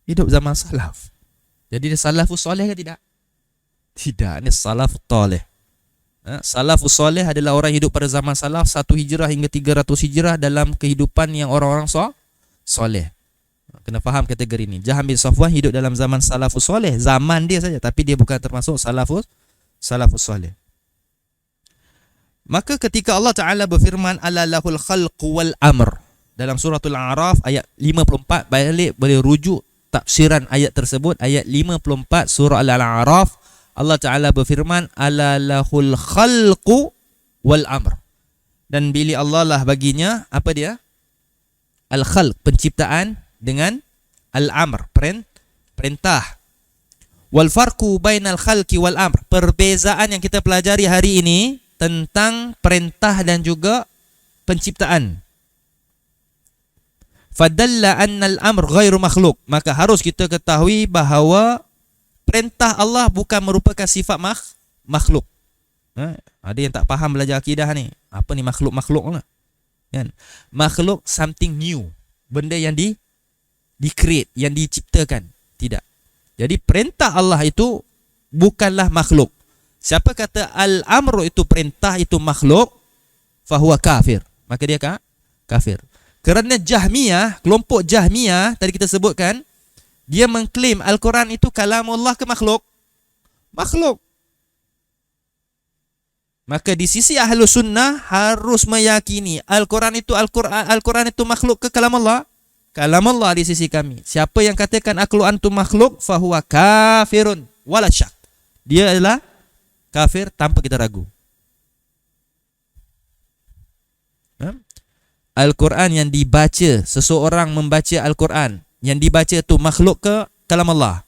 Hidup zaman salaf. Jadi dia salafus soleh ke tidak? Tidak, ni salafus soleh. Salafus soleh adalah orang hidup pada zaman salaf 1 hijrah hingga 300 hijrah dalam kehidupan yang orang-orang soleh. Kena faham kategori ni. Jaham bin Safwan hidup dalam zaman salafus soleh, zaman dia saja, tapi dia bukan termasuk salafus soleh. Maka ketika Allah Ta'ala berfirman ala lahul khalqu wal amr dalam suratul A'raf ayat 54, balik boleh rujuk tafsiran ayat tersebut, ayat 54 surah Al-A'raf. Allah Ta'ala berfirman ala lahul khalqu wal amr, dan bilik Allah lah baginya apa dia? Al-khalq, penciptaan, dengan al-amr, perintah. Wal farqu bainal khalqi wal amr, perbezaan yang kita pelajari hari ini tentang perintah dan juga penciptaan. Fadalla annal amr ghairu makhluk, maka harus kita ketahui bahawa perintah Allah bukan merupakan sifat makhluk. Ada yang tak faham belajar akidah ni. Apa ni makhluk-makhluk lah, kan? Makhluk something new, benda yang di-create, yang diciptakan. Tidak. Jadi perintah Allah itu bukanlah makhluk. Siapa kata al-amru itu perintah, itu makhluk, fahuwa kafir, maka dia kafir. Kerana Jahmiyah, kelompok Jahmiyah tadi kita sebutkan, dia mengklaim Al-Quran itu kalamullah ke makhluk? Makhluk. Maka di sisi ahlu sunnah harus meyakini Al-Quran itu makhluk ke kalamullah? Kalamullah di sisi kami. Siapa yang katakan Al-Quran itu makhluk, fahuwa kafirun wala syak. Dia adalah kafir tanpa kita ragu. Al-Quran yang dibaca, seseorang membaca Al-Quran yang dibaca tu makhluk ke kalam Allah?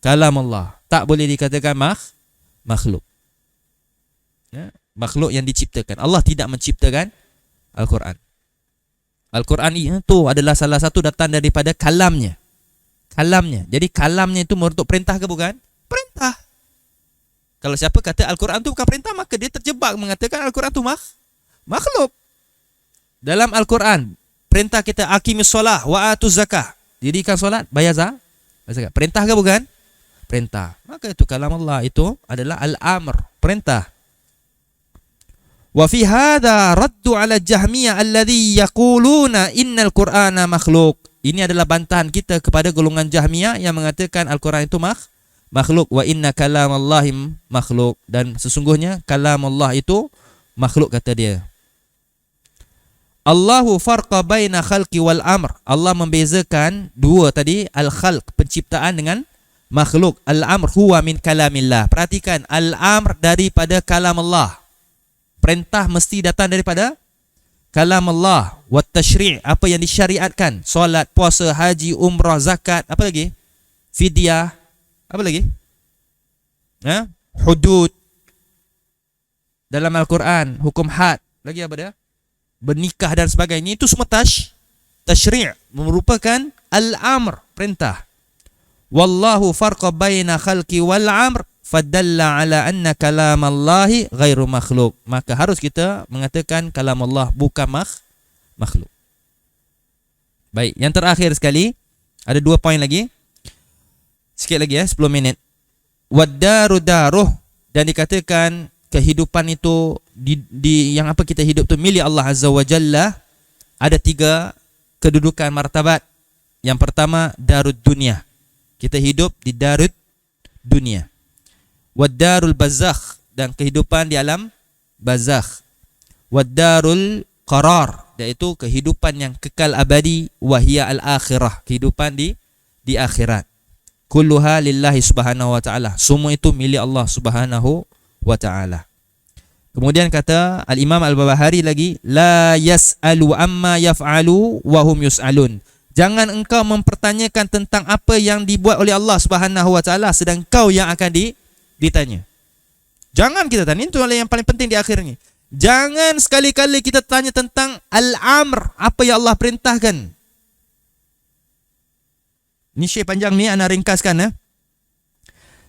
Kalam Allah. Tak boleh dikatakan makhluk. Ya, makhluk yang diciptakan. Allah tidak menciptakan Al-Quran. Al-Quran itu adalah salah satu datang daripada kalamnya. Kalamnya. Jadi kalamnya itu merupakan perintah ke bukan? Perintah. Kalau siapa kata Al-Quran itu bukan perintah, maka dia terjebak mengatakan Al-Quran itu makhluk. Dalam Al-Quran, perintah kita aqimis solah wa atuz zakah. Dirikan solat, bayar zakat. Perintah ke bukan? Perintah. Maka itu kalam Allah itu adalah al-amr, perintah. Wa fi hadha raddu ala Jahmiyah alladhi yaquluna innal Qur'ana makhluq. Ini adalah bantahan kita kepada golongan Jahmiyah yang mengatakan Al-Quran itu makhluk. Wa inna kalamallahi makhluk. Dan sesungguhnya kalam Allah itu makhluk, kata dia. Allahu farqa baina khalqi wal amr. Allah membezakan dua tadi, al-khalq, penciptaan, dengan makhluk. Al-amr huwa min kalamillah. Perhatikan, al-amr daripada kalam Allah. Perintah mesti datang daripada kalam Allah. Wat tashri', apa yang disyariatkan, solat, puasa, haji, umrah, zakat, apa lagi? Fidyah, apa lagi? Hudud dalam Al-Quran, hukum had, lagi apa dia? Bernikah dan sebagainya. Itu semua tashri', merupakan al-amr, perintah. Wallahu farqa baina khalqi wal amr fadalla ala anna kalam Allahi ghairu makhluk. Maka harus kita mengatakan kalam Allah bukan makhluk. Baik, yang terakhir sekali, ada 2 poin lagi. Sikit lagi 10 minit. Wad-daru daruh, dan dikatakan kehidupan itu di yang apa kita hidup tu milik Allah Azza wa Jalla. Ada 3 kedudukan martabat. Yang pertama, darud dunia. Kita hidup di darud dunia. Wad-darul barzakh, dan kehidupan di alam barzakh. Wad-darul qarar, iaitu kehidupan yang kekal abadi. Wahia al-akhirah, kehidupan di akhirat. Kulluha lillahi subhanahu wa ta'ala. Semua itu milik Allah subhanahu wa ta'ala. Kemudian kata Al-Imam Al-Barbahari lagi, la yas'alu amma yaf'alu wa hum yus'alun. Jangan engkau mempertanyakan tentang apa yang dibuat oleh Allah Subhanahu wa taala, sedang kau yang akan ditanya. Jangan kita tanya, itu yang paling penting di akhirnya. Jangan sekali-kali kita tanya tentang al-amr, apa yang Allah perintahkan. Ini syekh panjang ni, ana ringkaskan.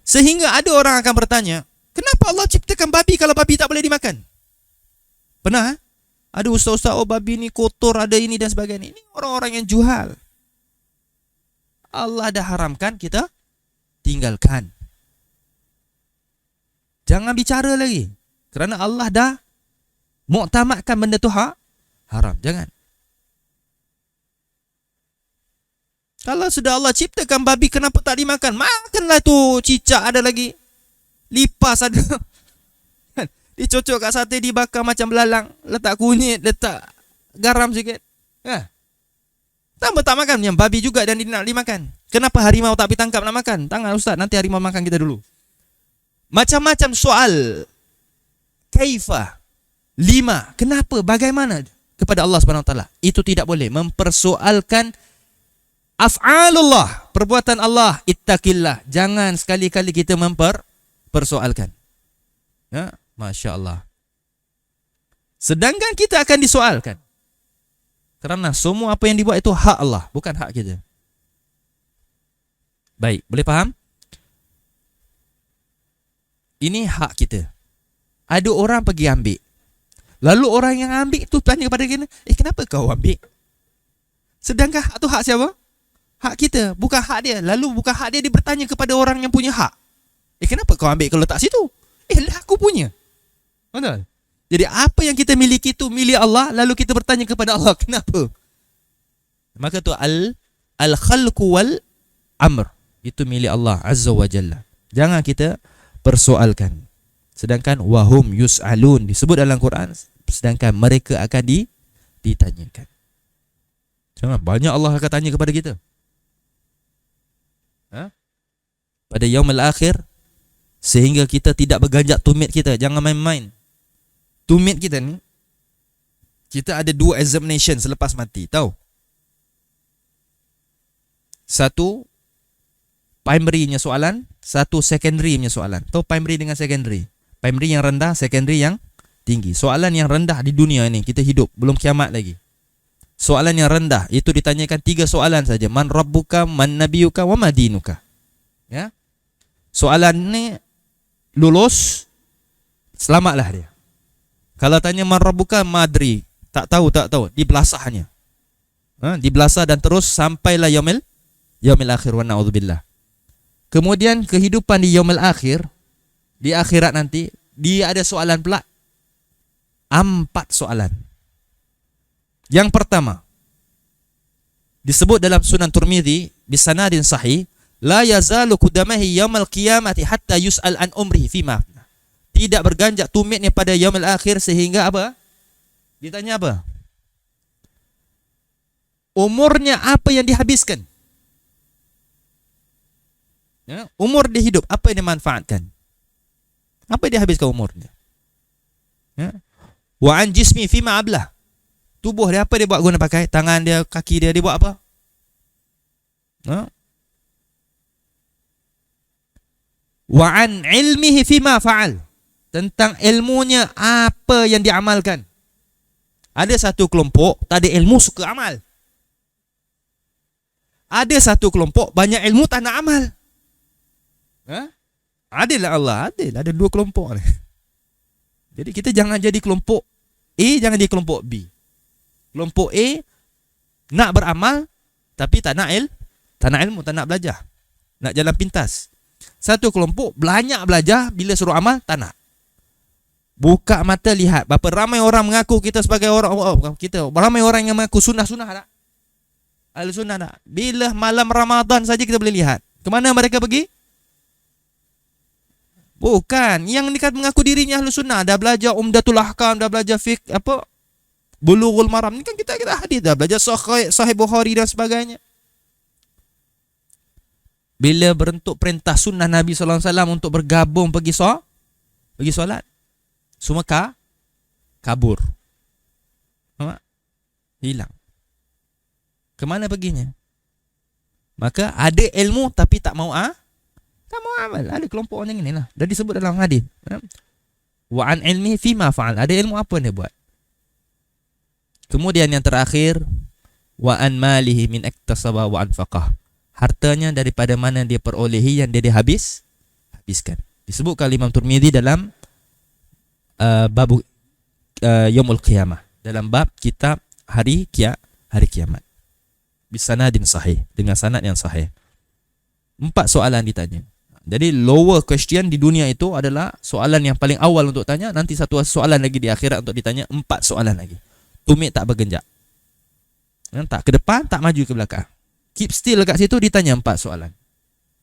Sehingga ada orang akan bertanya, kenapa Allah ciptakan babi kalau babi tak boleh dimakan? Pernah? Ada ustaz-ustaz, oh babi ni kotor, ada ini dan sebagainya. Ini orang-orang yang juhal. Allah dah haramkan, kita tinggalkan. Jangan bicara lagi. Kerana Allah dah muktamadkan benda tu haram. Jangan. Kalau sudah Allah ciptakan babi, kenapa tak dimakan? Makanlah tu, cicak ada lagi. Lipas ada. Dicocok kat sate, dibakar macam belalang, letak kunyit, letak garam sikit. Tambah tak makan. Yang babi juga dan nak dimakan. Kenapa harimau tak ditangkap nak makan? Tangan ustaz, nanti harimau makan kita dulu. Macam-macam soal. Kaifa? Lima. Kenapa? Bagaimana? Kepada Allah Subhanahu Wa Taala. Itu tidak boleh mempersoalkan af'alullah, perbuatan Allah. Ittaqillah. Jangan sekali-kali kita mempersoalkan. Ya, Masya Allah. Sedangkan kita akan disoalkan. Kerana semua apa yang dibuat itu hak Allah, bukan hak kita. Baik, boleh faham? Ini hak kita. Ada orang pergi ambil. Lalu orang yang ambil tu tanya kepada kita, kenapa kau ambil? Sedangkan hak tu hak siapa? Hak kita, bukan hak dia. Lalu bukan hak dia, dia bertanya kepada orang yang punya hak. Kenapa kau ambil kalau letak situ? Lah aku punya. Betul? Jadi apa yang kita miliki itu milik Allah, lalu kita bertanya kepada Allah, kenapa? Maka tu al-khalqu wal amr, itu milik Allah Azza wa Jalla. Jangan kita persoalkan. Sedangkan wahum yus'alun disebut dalam Quran, sedangkan mereka akan ditanyakan. Jangan banyak Allah akan tanya kepada kita. Pada yaumul akhir, sehingga kita tidak berganjak tumit kita. Jangan main-main. Tumit kita ni, kita ada 2 examination selepas mati. Tahu? Satu primary-nya soalan, satu secondary-nya soalan. Tahu primary dengan secondary? Primary yang rendah, secondary yang tinggi. Soalan yang rendah di dunia ini, kita hidup, belum kiamat lagi. Soalan yang rendah, itu ditanyakan 3 soalan saja. Man rabbuka, man nabiyuka, wa ma dinuka. Ya. Soalan ni lulus, selamatlah dia. Kalau tanya man rabbuka, madri, tak tahu, dibelasahnya. Dibelasah dan terus sampailah yaumil akhir wa na'udzubillah. Kemudian kehidupan di yaumil akhir, di akhirat nanti, dia ada soalan pula. 4 soalan. Yang pertama, disebut dalam Sunan Tirmidzi bisanadin sahih, la yazalu qudamahi yaumal qiyamati hatta yus'al an umrihi fima. Tidak berganjak tumitnya pada yaumil akhir sehingga apa? Ditanya apa? Umurnya apa yang dihabiskan? Ya, umur dia hidup, apa yang dimanfaatkan? Apa yang dihabiskan umurnya? Ya. Wa an jismi fima ablah. Tubuh dia apa dia buat guna pakai? Tangan dia, kaki dia buat apa? Ya. Wa an ilmihi fima fa'al. Tentang ilmunya apa yang diamalkan. Ada satu kelompok tak ada ilmu, suka amal. Ada satu kelompok banyak ilmu tak nak amal. Adil lah Allah, adil. Ada 2 kelompok ni. Jadi kita jangan jadi kelompok A, jangan jadi kelompok B. Kelompok A nak beramal tapi tak nak ilmu, tak nak belajar. Nak jalan pintas. Satu kelompok banyak belajar, bila suruh amal tak nak. Buka mata lihat berapa ramai orang mengaku kita sebagai orang, ramai orang yang mengaku sunnah tak? Ahli sunnah tak? Bila malam Ramadan saja kita boleh lihat. Kemana mereka pergi? Bukan yang dekat mengaku dirinya ahli sunnah, dah belajar Umdatul Ahkam, dah belajar fiqh Bulughul Maram. Ni kan kita hadis, dah belajar Sahih Bukhari dan sebagainya. Bila bentuk perintah sunnah Nabi sallallahu alaihi wasallam untuk bergabung pergi solat, semua kabur. Hilang. Kemana perginya? Maka ada ilmu tapi tak mau amal. Ada kelompok orang yang ini lah. Dah disebut dalam hadis. Wa an ilmi fima fa'al. Ada ilmu apa dia buat? Kemudian yang terakhir, wa an malihi min iktasaba wa anfaqah. Hartanya daripada mana dia perolehi yang dia habiskan. Disebutkan Imam Tirmidzi dalam bab yaumul qiyamah, dalam bab kitab hari kiamat. Bisanadin sahih, dengan sanad yang sahih. 4 soalan ditanya. Jadi lower question di dunia itu adalah soalan yang paling awal untuk tanya. Nanti satu soalan lagi di akhirat untuk ditanya. 4 soalan lagi. Tumit tak bergenjak. Tak ke depan, tak maju ke belakang. Keep still kat situ, ditanya 4 soalan.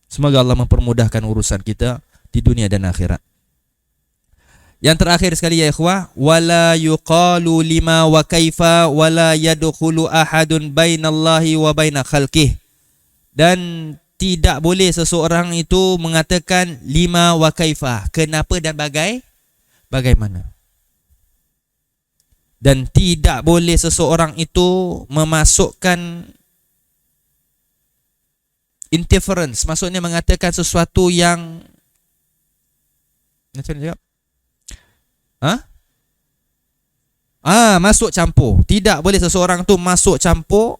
Semoga Allah mempermudahkan urusan kita di dunia dan akhirat. Yang terakhir sekali ya ikhwah, wala yuqalu lima wa kaifa wala yadkhulu ahadun bainallahi wa baina khalqih. Dan tidak boleh seseorang itu mengatakan lima wa kaifa, kenapa dan bagaimana. Dan tidak boleh seseorang itu memasukkan interference, maksudnya mengatakan sesuatu yang macam mana cakap? Masuk campur. Tidak boleh seseorang tu masuk campur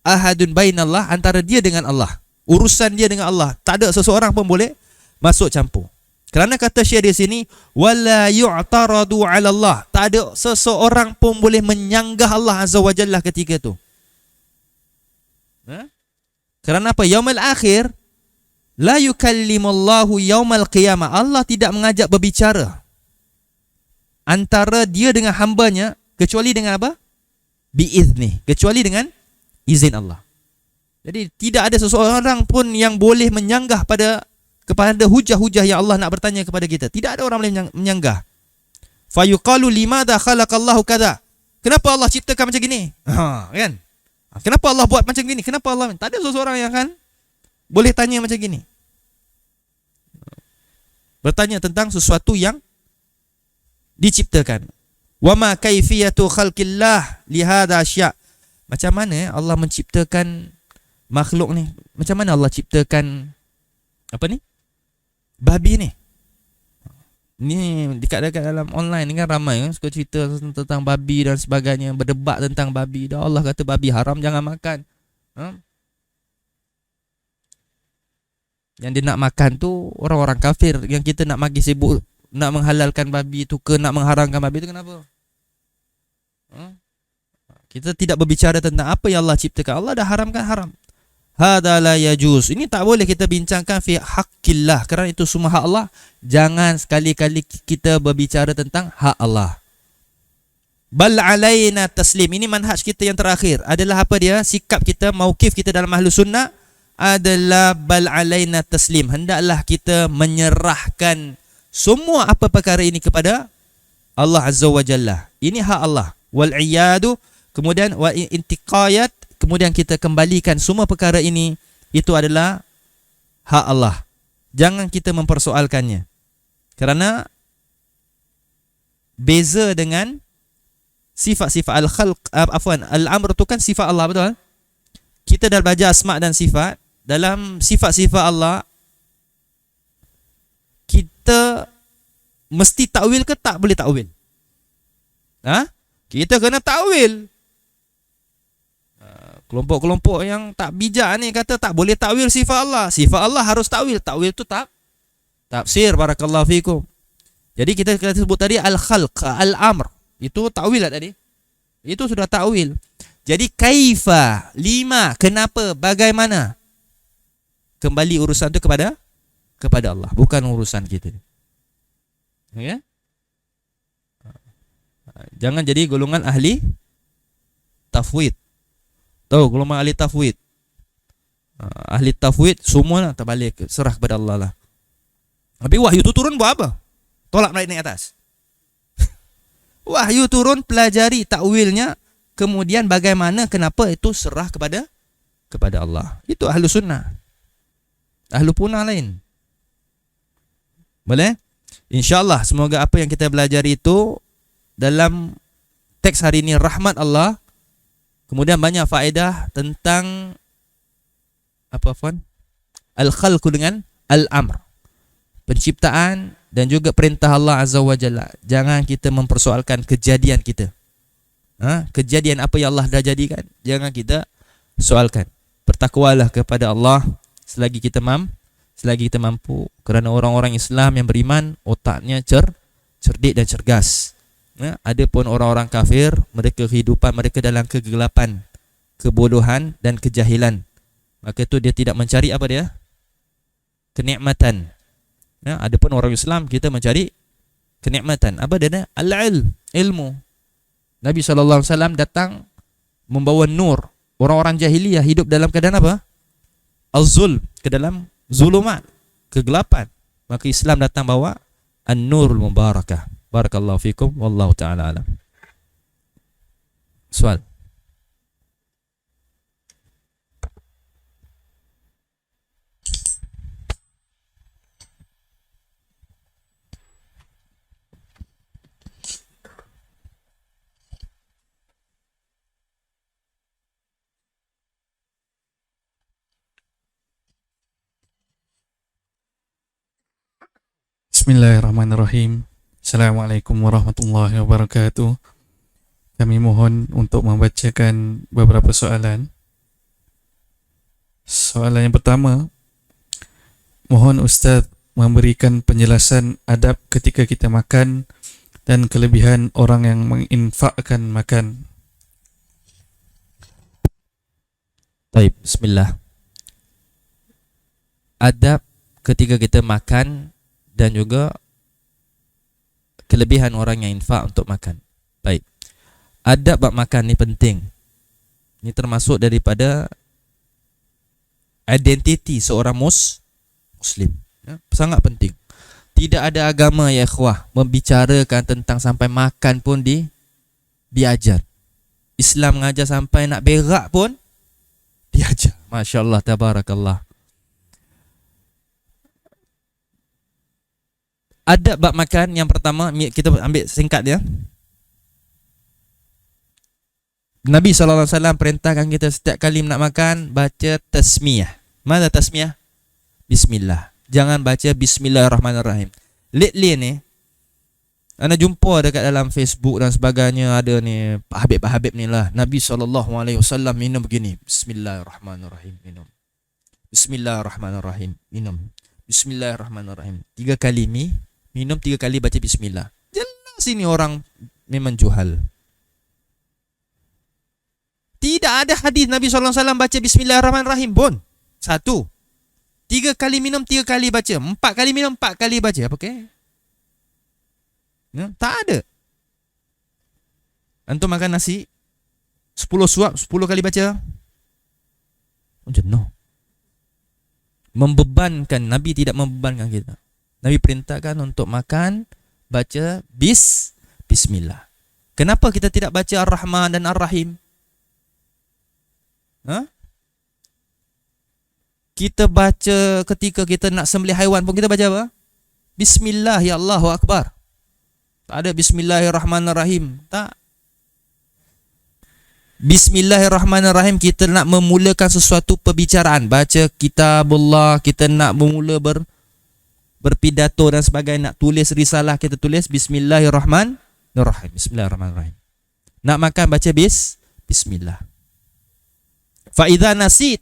ahadun bainallah, antara dia dengan Allah. Urusan dia dengan Allah. Tak ada seseorang pun boleh masuk campur. Kerana kata Syekh di sini, wala yu'taradu 'ala Allah. Tak ada seseorang pun boleh menyanggah Allah Azza wa Jalla ketika itu. Kerana apa? Yaumul akhir la yukallimullahu yaumal qiyamah. Allah tidak mengajak berbicara antara dia dengan hambanya kecuali dengan apa? Biizni, kecuali dengan izin Allah. Jadi tidak ada seseorang pun yang boleh menyanggah kepada hujah-hujah yang Allah nak bertanya kepada kita. Tidak ada orang boleh menyanggah. Fa yuqalu limadza khalaqallahu kadza. Kenapa Allah ciptakan macam gini? Kan? Kenapa Allah buat macam gini? Kenapa Allah? Tak ada seseorang yang akan boleh tanya macam gini. Bertanya tentang sesuatu yang diciptakan. Wa ma kaifiyatu khalqillah li hadza asya'. Macam mana Allah menciptakan makhluk ni? Macam mana Allah ciptakan apa ni? Babi ni. Ni dekat dalam online ni kan ramai kan suka cerita tentang babi dan sebagainya, berdebat tentang babi. Dah Allah kata babi haram, jangan makan. Yang dia nak makan tu orang-orang kafir. Yang kita nak magi sibuk nak menghalalkan babi tu ke nak mengharamkan babi tu kenapa? Kita tidak berbicara tentang apa yang Allah ciptakan. Allah dah haramkan, haram. Hada la yajuz. Ini tak boleh kita bincangkan fi haqqillah, kerana itu semua hak Allah. Jangan sekali-kali kita berbicara tentang hak Allah. Bal alaina taslim. Ini manhaj kita yang terakhir. Adalah apa dia? Sikap kita, mauqif kita dalam Ahlus Sunnah adalah bal alaina taslim. Hendaklah kita menyerahkan semua apa perkara ini kepada Allah Azza wa Jalla. Ini hak Allah. Wal iyadu, kemudian wa intiqayat, kemudian kita kembalikan semua perkara ini, itu adalah hak Allah. Jangan kita mempersoalkannya. Kerana beza dengan sifat-sifat al-khalq, al-amr itu kan sifat Allah, betul? Kita dah belajar asma' dan sifat. Dalam sifat-sifat Allah, kita mesti takwil ke tak boleh takwil? Kita kena takwil. Kelompok-kelompok yang tak bijak ni kata tak boleh takwil sifat Allah. Sifat Allah harus takwil. Takwil tu tafsir. Barakallahu fikum. Jadi kita sebut tadi al-khalq, al-amr. Itu takwil lah tadi. Itu sudah takwil. Jadi kaifa, lima, kenapa, bagaimana? Kembali urusan tu kepada Allah, bukan urusan kita. Okay? Jangan jadi golongan ahli tafwid. Tahu golongan ahli tafwid? Ahli tafwid semua terbalik, serah kepada Allah lah. Tapi wahyu tu turun buat apa? Tolak naik atas. Wahyu turun, pelajari takwilnya, kemudian bagaimana, kenapa, itu serah kepada Allah. Itu ahlu sunnah. Ahlu punah lain. Boleh? InsyaAllah semoga apa yang kita belajar itu dalam teks hari ini rahmat Allah. Kemudian banyak faedah tentang al-khalq dengan al-amr, penciptaan dan juga perintah Allah Azza wa Jalla. Jangan kita mempersoalkan kejadian kita. Kejadian apa yang Allah dah jadikan, jangan kita soalkan. Bertakwalah kepada Allah selagi kita mampu. Kerana orang-orang Islam yang beriman otaknya cerdik dan cergas. Adapun orang-orang kafir, mereka kehidupan mereka dalam kegelapan, kebodohan dan kejahilan. Maka itu dia tidak mencari apa dia? Kenikmatan. Adapun orang Islam, kita mencari kenikmatan. Apa dia? Ilmu. Nabi SAW datang membawa nur. Orang-orang jahiliyah hidup dalam keadaan apa? Az-zulm, ke dalam zulumat, kegelapan. Maka Islam datang bawa an-nurul mubarakah. Barakallahu fikum, wallahu ta'ala alam. Soal. Bismillahirrahmanirrahim. Assalamualaikum warahmatullahi wabarakatuh. Kami mohon untuk membacakan beberapa soalan. Soalan yang pertama, mohon Ustaz memberikan penjelasan adab ketika kita makan dan kelebihan orang yang menginfakkan makan. Baik, bismillah. Adab ketika kita makan dan juga kelebihan orang yang infak untuk makan. Baik. Adab bab makan ni penting. Ini termasuk daripada identiti seorang muslim. Sangat penting. Tidak ada agama ya ikhwah membicarakan tentang sampai makan pun diajar. Islam mengajar sampai nak berak pun diajar. Masya-Allah, tabarakallah. Adab bab makan yang pertama, kita ambil singkat dia. Nabi SAW perintahkan kita setiap kali nak makan baca tasmiyah. Mana tasmiyah? Bismillah. Jangan baca Bismillahirrahmanirrahim. Lately ni ana jumpa dekat dalam Facebook dan sebagainya, ada ni Pak Habib ni lah, Nabi SAW minum begini, Bismillahirrahmanirrahim, minum. Bismillahirrahmanirrahim, minum. Bismillahirrahmanirrahim. 3 kali minum, 3 kali baca bismillah. Jelas ini orang memang juhal. Tidak ada hadis Nabi SAW baca Bismillahirrahmanirrahim pun. 1. 3 kali minum, 3 kali baca. 4 kali minum, 4 kali baca. Apa ke? Ya, tak ada. Antum makan nasi 10 suap, 10 kali baca. Jenuh. Membebankan. Nabi tidak membebankan kita. Nabi perintahkan untuk makan baca bismillah. Kenapa kita tidak baca Ar-Rahman dan Ar-Rahim? Kita baca ketika kita nak sembelih haiwan pun kita baca apa? Bismillah, ya Allahu Akbar. Tak ada Bismillahirrahmanirrahim. Tak. Bismillahirrahmanirrahim, kita nak memulakan sesuatu perbicaraan, baca kitabullah, kita nak memula berpidato dan sebagainya, nak tulis risalah, kita tulis Bismillahirrahmanirrahim. Bismillahirrahmanirrahim. Nak makan baca bismillah. Fa idza nasit,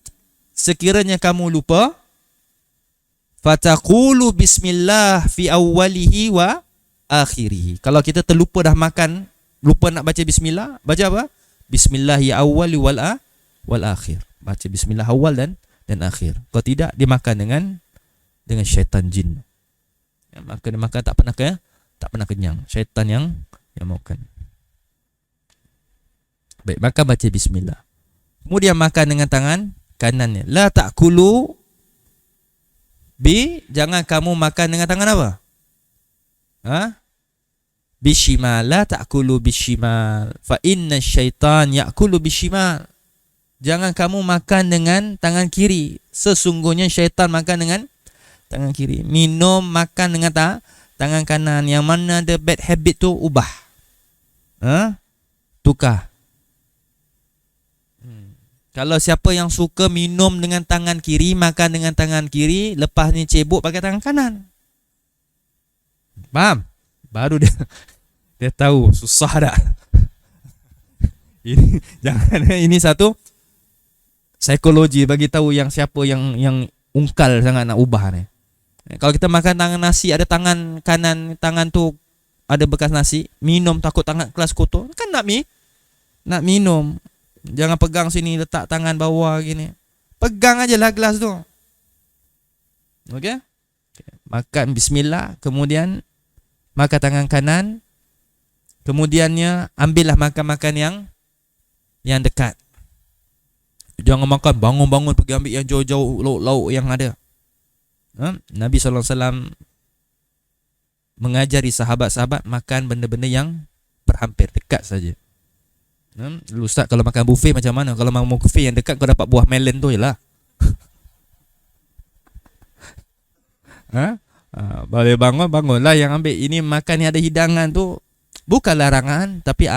sekiranya kamu lupa, fataqulu bismillah fi awwalihi wa akhirih. Kalau kita terlupa dah makan, lupa nak baca bismillah, baca apa? Bismillah ya awwali wal akhir. Baca bismillah awal dan akhir. Kalau tidak, dia makan dengan syaitan jin. Yang makan tak pernah kenyang. Syaitan yang makan. Baik, maka baca bismillah. Kemudian makan dengan tangan kanannya. La ta'kulu jangan kamu makan dengan tangan apa? Bishimal. La ta'kulu bishimal. Fa inna syaitan ya'kulu bishimal. Jangan kamu makan dengan tangan kiri. Sesungguhnya syaitan makan dengan tangan kiri. Minum, makan dengan tangan kanan. Yang mana ada bad habit tu, ubah. Tukar. Kalau siapa yang suka minum dengan tangan kiri, makan dengan tangan kiri, lepas ni cebok pakai tangan kanan. Faham? Baru dia tahu susah tak. Ini satu psikologi bagi tahu yang siapa yang ungkal sangat nak ubah ni. Kalau kita makan tangan nasi, ada tangan kanan, tangan tu ada bekas nasi, minum takut tangan kelas kotor, kan nak minum. Jangan pegang sini, letak tangan bawah gini. Pegang aja lah gelas tu. Okey? Makan bismillah, kemudian makan tangan kanan, kemudiannya ambillah makan yang dekat. Jangan makan bangun-bangun pergi ambil yang jauh-jauh, lauk-lauk yang ada. Nabi SAW mengajari sahabat-sahabat makan benda-benda yang berhampir, dekat saja. Dulu Ustaz, kalau makan buffet macam mana? Kalau makan buffet yang dekat kau dapat buah melon tu je lah. Boleh bangunlah yang ambil. Ini makan yang ada hidangan tu bukan larangan, tapi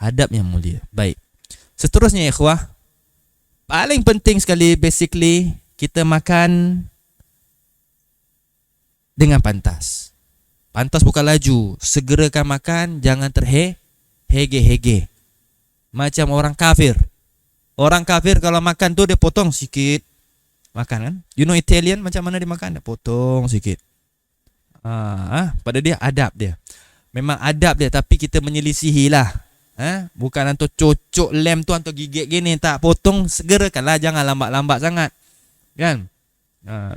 adab yang mulia. Baik. Seterusnya ikhwah, paling penting sekali, basically kita makan dengan pantas. Pantas bukan laju. Segerakan makan, jangan terhege-hege. Macam orang kafir. Orang kafir kalau makan tu dia potong sikit. Makan kan? You know Italian macam mana dia makan? Dia potong sikit. Pada dia adab dia. Memang adab dia, tapi kita menyelisihi lah. Bukan anto cocok lem tu anto gigit gini, tak, potong segerakanlah, jangan lambat-lambat sangat. Kan?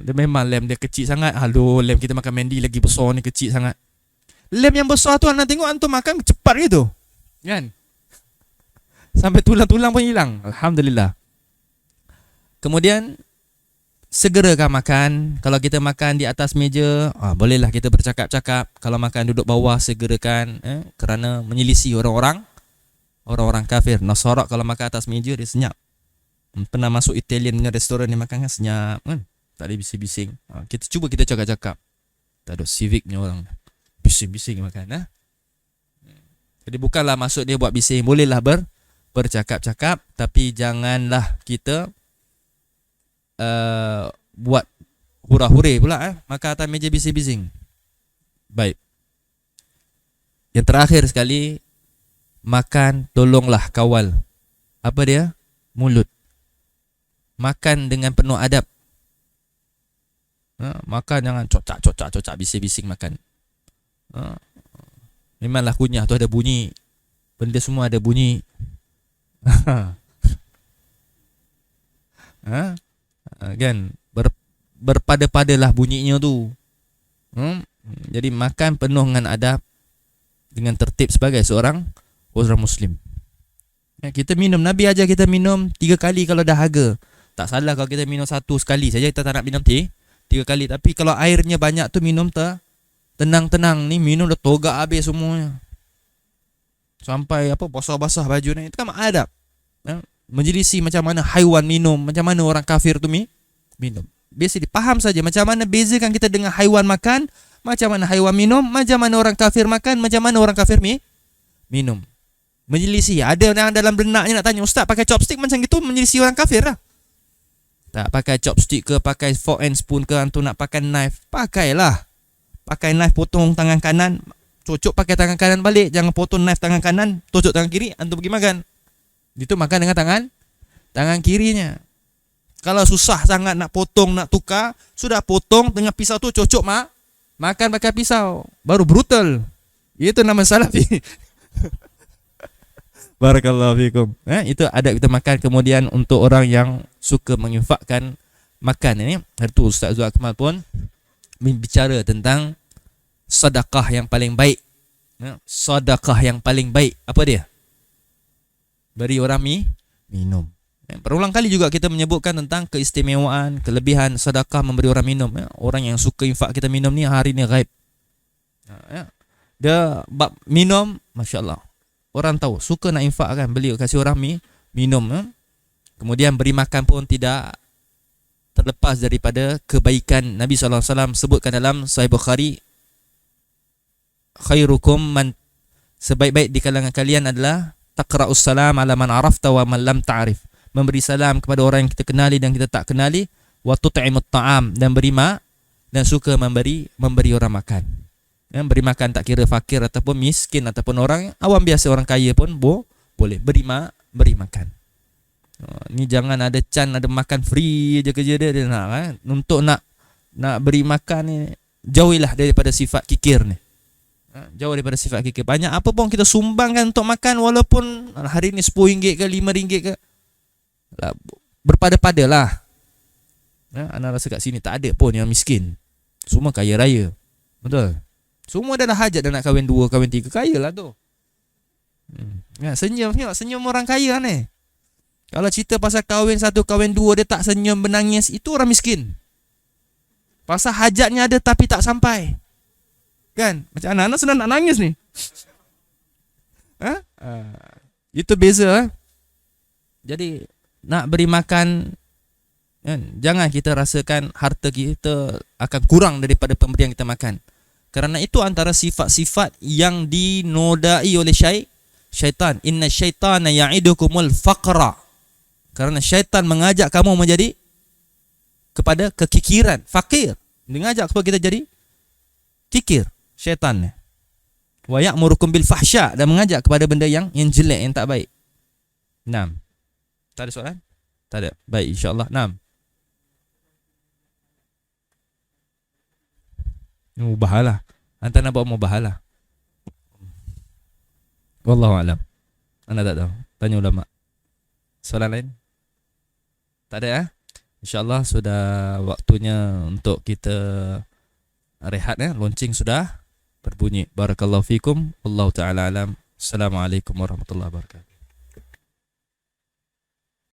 Dia memang lem dia kecil sangat. Halo, lem kita makan mandi lagi besar ni kecil sangat. Lem yang besar tu anda tengok anto makan cepat gitu. Kan? Sampai tulang-tulang pun hilang. Alhamdulillah. Kemudian segerakan makan. Kalau kita makan di atas meja, bolehlah kita bercakap-cakap. Kalau makan duduk bawah, segerakan, kerana menyelisih orang-orang kafir. Nasara kalau makan atas meja dia senyap. Pernah masuk Italian punya restoran, dia makan kan senyap kan? Tak ada bising-bising. Kita cuba kita cakap-cakap. Tak ada civiknya orang. Bising-bising makan. Jadi bukanlah maksud dia buat bising. Bolehlah bercakap-cakap, tapi janganlah kita buat hura-hure pula makan atas meja bising-bising. Baik. Yang terakhir sekali, makan tolonglah kawal apa dia? Mulut. Makan dengan penuh adab. Makan jangan cocak bising-bising makan. Memanglah kunyah tu ada bunyi. Benda semua ada bunyi. Kan berpada-padalah bunyinya tu. Jadi makan penuh dengan adab, dengan tertib sebagai seorang muslim. Kita minum, Nabi ajar kita minum 3 kali kalau dahaga. Tak salah kalau kita minum 1 sekali saja, kita tak nak minum 3 kali. Tapi kalau airnya banyak tu minum tenang-tenang ni, minum dah togak habis semuanya. Sampai basah-basah baju ni. Itu kan adab. Menjelisi macam mana haiwan minum, macam mana orang kafir tu minum. Biasa dipaham saja macam mana bezakan kita dengan haiwan makan, macam mana haiwan minum, macam mana orang kafir makan, macam mana orang kafir minum. Menjelisi. Ada yang dalam benaknya nak tanya, ustaz pakai chopstick macam gitu menjelisi orang kafir lah. Tak pakai chopstick ke, pakai fork and spoon ke, antum nak pakai knife, pakailah. Pakai knife potong tangan kanan, cocok pakai tangan kanan balik. Jangan potong knife tangan kanan, cocok tangan kiri, antum pergi makan. Itu makan dengan tangan kirinya. Kalau susah sangat nak potong, nak tukar, sudah potong dengan pisau tu cocok makan pakai pisau. Baru brutal. Itu nama salafi. Barakallahu fikum. Itu adab kita makan. Kemudian untuk orang yang suka menginfakkan makan ini, hari tu Ustaz Zul Akmal pun bicara tentang sedekah yang paling baik. Sedekah yang paling baik apa dia? Beri orang minum. Berulang kali juga kita menyebutkan tentang keistimewaan, kelebihan sedekah memberi orang minum. Orang yang suka infak kita minum ni hari ni ghaib. Dia bab minum, masya-Allah. Orang tahu, suka nak infak kan, beli kasih orang minum. Kemudian beri makan pun tidak terlepas daripada kebaikan. Nabi SAW sebutkan dalam Sahih Bukhari, khairukum man, sebaik-baik di kalangan kalian adalah taqra'us salam ala man arafta wa man lam ta'rif, memberi salam kepada orang yang kita kenali dan kita tak kenali, wa tut'imut ta'am, dan dan suka memberi orang makan. Beri makan tak kira fakir ataupun miskin ataupun orang awam biasa, orang kaya pun boleh beri makan. Ni jangan ada ada makan free je kerja dia nak untuk nak beri makan ni, jauhilah daripada sifat kikir ni. Jauh daripada sifat kikir. Banyak apa pun kita sumbangkan untuk makan, walaupun hari ni RM10 ke RM5 ke, berpada-padalah. Ana rasa kat sini tak ada pun yang miskin. Semua kaya raya. Betul? Semua dah hajat, dah nak kahwin 2, kahwin 3, kaya lah tu. Senyum, tengok senyum orang kaya ni. Kalau cerita pasal kahwin 1, kahwin 2 dia tak senyum, menangis, itu orang miskin. Pasal hajatnya ada tapi tak sampai. Kan? Macam anak-anak senang nak nangis ni. Itu beza. Jadi nak beri makan, kan? Jangan kita rasakan harta kita akan kurang daripada pemberian kita makan. Kerana itu antara sifat-sifat yang dinodai oleh syaitan. Inna syaitana ya'idukumul faqra. Kerana syaitan mengajak kamu menjadi kepada kekikiran, fakir. Dia mengajak supaya kita jadi kikir. Syaitan ni. Wa ya'murukum bil fahsya, dan mengajak kepada benda yang jelek, yang tak baik. 6. Tak ada soalan? Tak ada. Baik, insya-Allah. 6. Mubahalah. Anta nak buat mubahalah. Wallahu a'lam. Anda tak tahu. Tanya ulama. Soalan lain? Tak ada. InsyaAllah sudah waktunya untuk kita rehat. Launching sudah berbunyi. Barakallahu fikum. Wallahu ta'ala alam. Assalamualaikum warahmatullahi wabarakatuh.